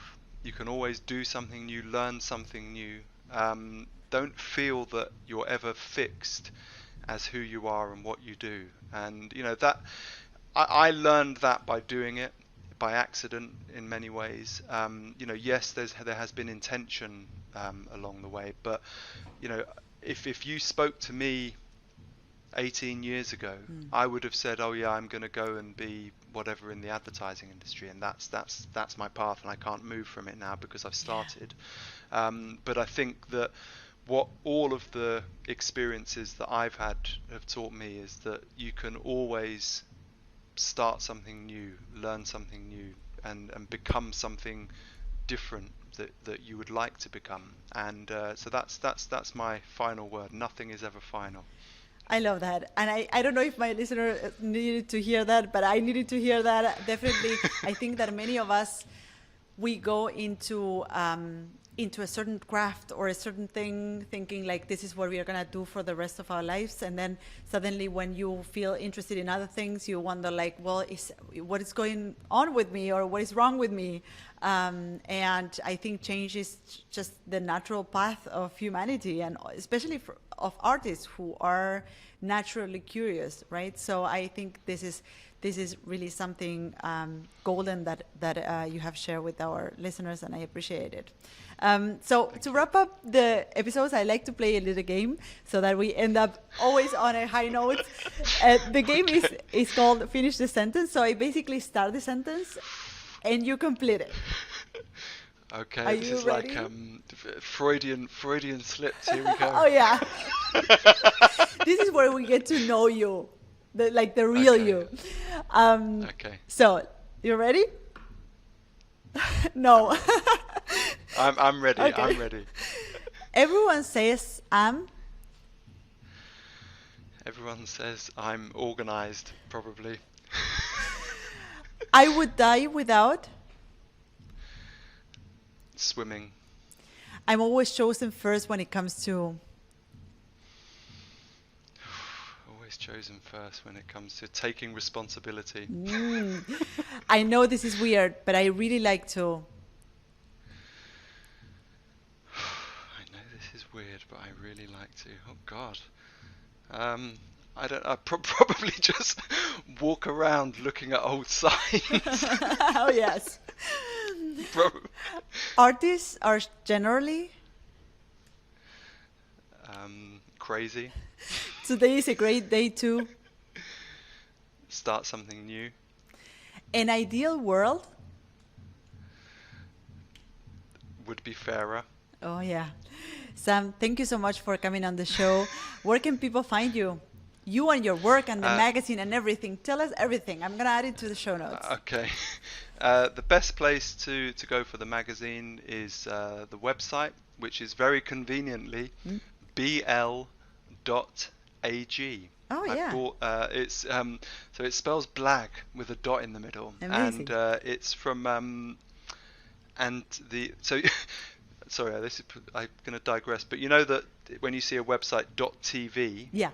You can always do something new, learn something new. Don't feel that you're ever fixed as who you are and what you do. And that I learned that by doing it by accident in many ways. Yes, there has been intention along the way, but you know, if you spoke to me 18 years ago, I would have said, "Oh yeah, I'm going to go and be whatever in the advertising industry, and that's my path, and I can't move from it now because I've started." But I think that what all of the experiences that I've had have taught me is that you can always start something new, learn something new, and become something different that you would like to become. And so that's my final word. Nothing is ever final. I love that. And I don't know if my listener needed to hear that, but I needed to hear that. Definitely, I think that many of us, we go into a certain craft or a certain thing thinking like this is what we are going to do for the rest of our lives. And then suddenly when you feel interested in other things, you wonder like, well, what is going on with me or what is wrong with me? And I think change is just the natural path of humanity, and especially of artists who are naturally curious, right? So I think this is really something golden that you have shared with our listeners, and I appreciate it. So to wrap up the episodes, I like to play a little game so that we end up always on a high note. The game is called Finish the Sentence. So I basically start the sentence and you complete it. Okay, Are this you is ready? like Freudian slips. Here we go. Oh yeah. This is where we get to know you, the real Okay. you. Okay. So, you ready? No. I'm ready. Okay. I'm ready. Everyone says I'm. Everyone says I'm organized, probably. I would die without. Swimming. I'm always chosen first when it comes to. Always chosen first when it comes to taking responsibility. I know this is weird, but I really like to. I know this is weird, but I really like to. Oh God. I don't. I probably just walk around looking at old signs. Oh yes. Artists are generally. Crazy. Today is a great day to. Start something new. An ideal world. Would be fairer. Oh yeah. Sam, thank you so much for coming on the show. Where can people find you? You and your work and the magazine and everything. Tell us everything. I'm going to add it to the show notes. Okay. The best place to go for the magazine is the website, which is very conveniently bl.ag. Oh yeah. I bought, so it spells BLAG with a dot in the middle. Amazing. And it's from sorry, I'm going to digress, but you know that when you see a website .tv, Yeah.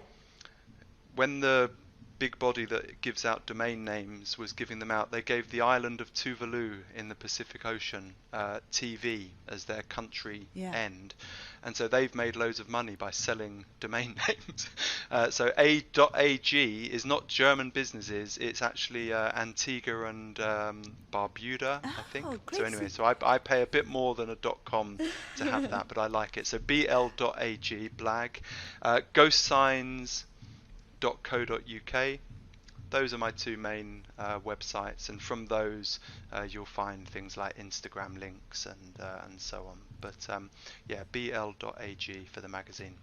when the big body that gives out domain names was giving them out, they gave the island of Tuvalu in the Pacific Ocean TV as their country end. And so they've made loads of money by selling domain names. So A.ag is not German businesses, it's actually Antigua and Barbuda, I think. Crazy. So anyway, so I pay a bit more than a .com to have that, but I like it. So bl.ag, BLAG, Ghostsigns.co.uk. Those are my two main websites, and from those you'll find things like Instagram links and so on. But yeah, bl.ag for the magazine.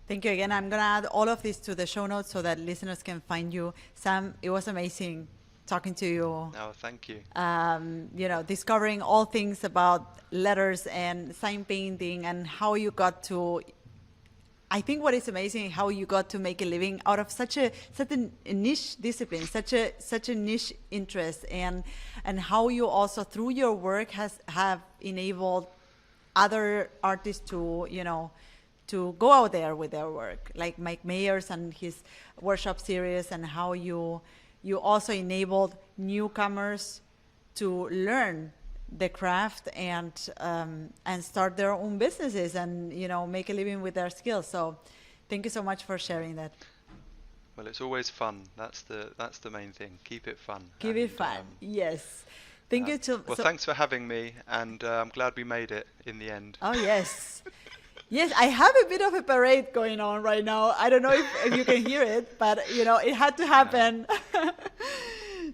Thank you again. I'm going to add all of this to the show notes so that listeners can find you. Sam, it was amazing talking to you. Oh, thank you. Discovering all things about letters and sign painting and how you got to. I think what is amazing how you got to make a living out of such a niche discipline, such a niche interest, and how you also through your work have enabled other artists to go out there with their work, like Mike Mayers and his workshop series, and how you also enabled newcomers to learn the craft and start their own businesses and make a living with their skills. So thank you so much for sharing that. Well, it's always fun. That's the main thing. Keep it fun. Keep it fun. Yes. Thank you. Well, thanks for having me, and I'm glad we made it in the end. Oh yes. Yes, I have a bit of a parade going on right now. I don't know if you can hear it, but it had to Yeah. happen.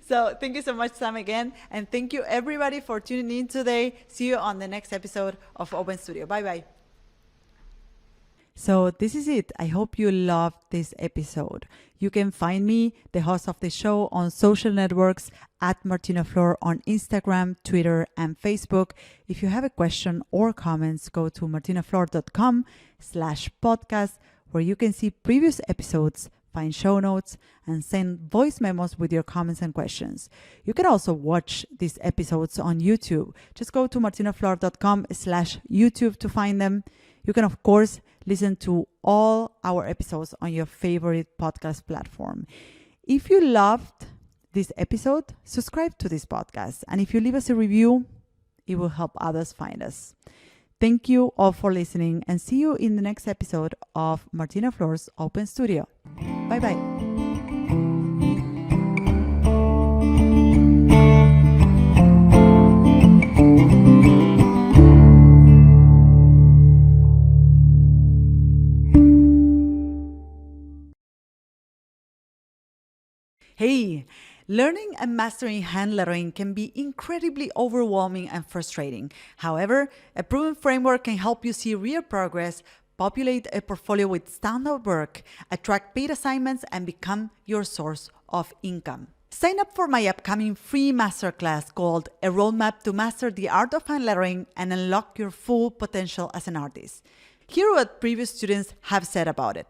So thank you so much, Sam, again. And thank you everybody for tuning in today. See you on the next episode of Open Studio. Bye bye. So this is it. I hope you loved this episode. You can find me, the host of the show, on social networks at Martina Flor on Instagram, Twitter, and Facebook. If you have a question or comments, go to martinaflor.com/podcast, where you can see previous episodes, find show notes, and send voice memos with your comments and questions. You can also watch these episodes on YouTube. Just go to martinaflor.com/YouTube to find them. You can, of course, listen to all our episodes on your favorite podcast platform. If you loved this episode, subscribe to this podcast. And if you leave us a review, it will help others find us. Thank you all for listening, and see you in the next episode of Martina Flor's Open Studio. Bye bye. Hey, learning and mastering hand lettering can be incredibly overwhelming and frustrating. However, a proven framework can help you see real progress, populate a portfolio with standout work, attract paid assignments, and become your source of income. Sign up for my upcoming free masterclass called A Roadmap to Master the Art of Hand Lettering and Unlock Your Full Potential as an Artist. Hear what previous students have said about it.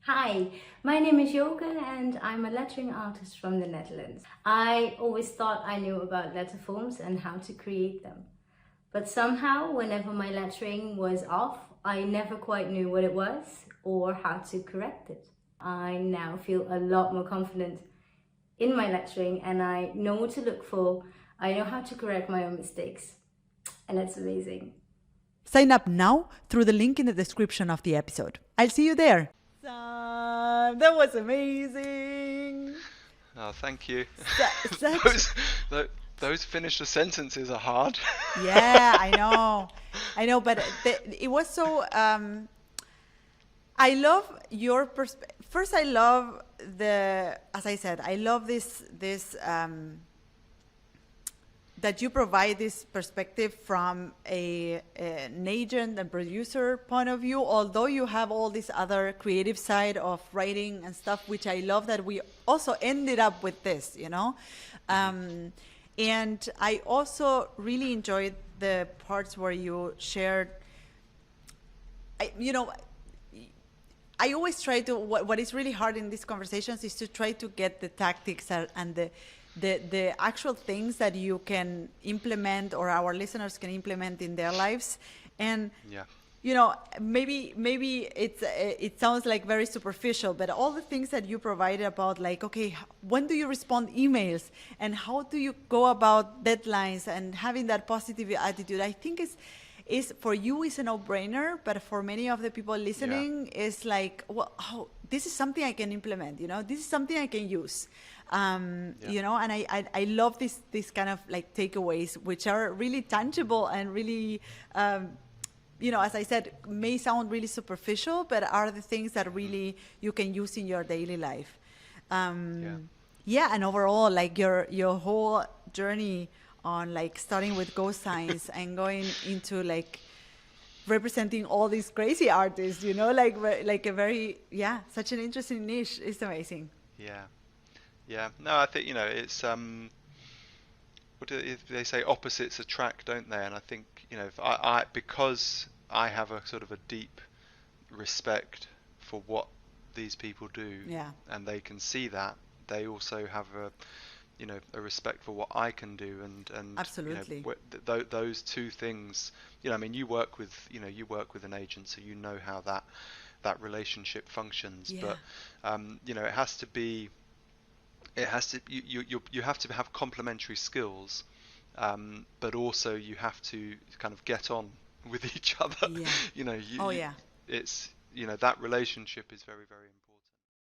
Hi, my name is Joke and I'm a lettering artist from the Netherlands. I always thought I knew about letter forms and how to create them. But somehow, whenever my lettering was off, I never quite knew what it was or how to correct it. I now feel a lot more confident in my lettering and I know what to look for. I know how to correct my own mistakes. And it's amazing. Sign up now through the link in the description of the episode. I'll see you there. That was amazing. Oh, thank you. Such... those finished sentences are hard. Yeah, I know, but it was so. I love your perspective. First, I love as I said, I love this that you provide this perspective from an agent and producer point of view, although you have all this other creative side of writing and stuff, which I love that we also ended up with this, and I also really enjoyed the parts where you shared, I always try to, what is really hard in these conversations is to try to get the tactics and the actual things that you can implement or our listeners can implement in their lives. And Yeah. maybe it sounds like very superficial, but all the things that you provided about, like, okay, when do you respond emails and how do you go about deadlines and having that positive attitude, I think is for you is a no-brainer, but for many of the people listening is like, well, this is something I can implement, this is something I can use. And I love this kind of like takeaways, which are really tangible and really, as I said, may sound really superficial, but are the things that really you can use in your daily life. And overall, like your whole journey on like starting with Ghostsigns and going into like representing all these crazy artists, like a very, such an interesting niche. It's amazing. Yeah. No, I think, it's, what do they say, opposites attract, don't they? And I think, if because I have a sort of a deep respect for what these people do, and they can see that, they also have a respect for what I can do, and absolutely, those two things, I mean, you work with an agent, so you know how that relationship functions, but it has to be. You have to have complementary skills, but also you have to kind of get on with each other. It's that relationship is very, very important.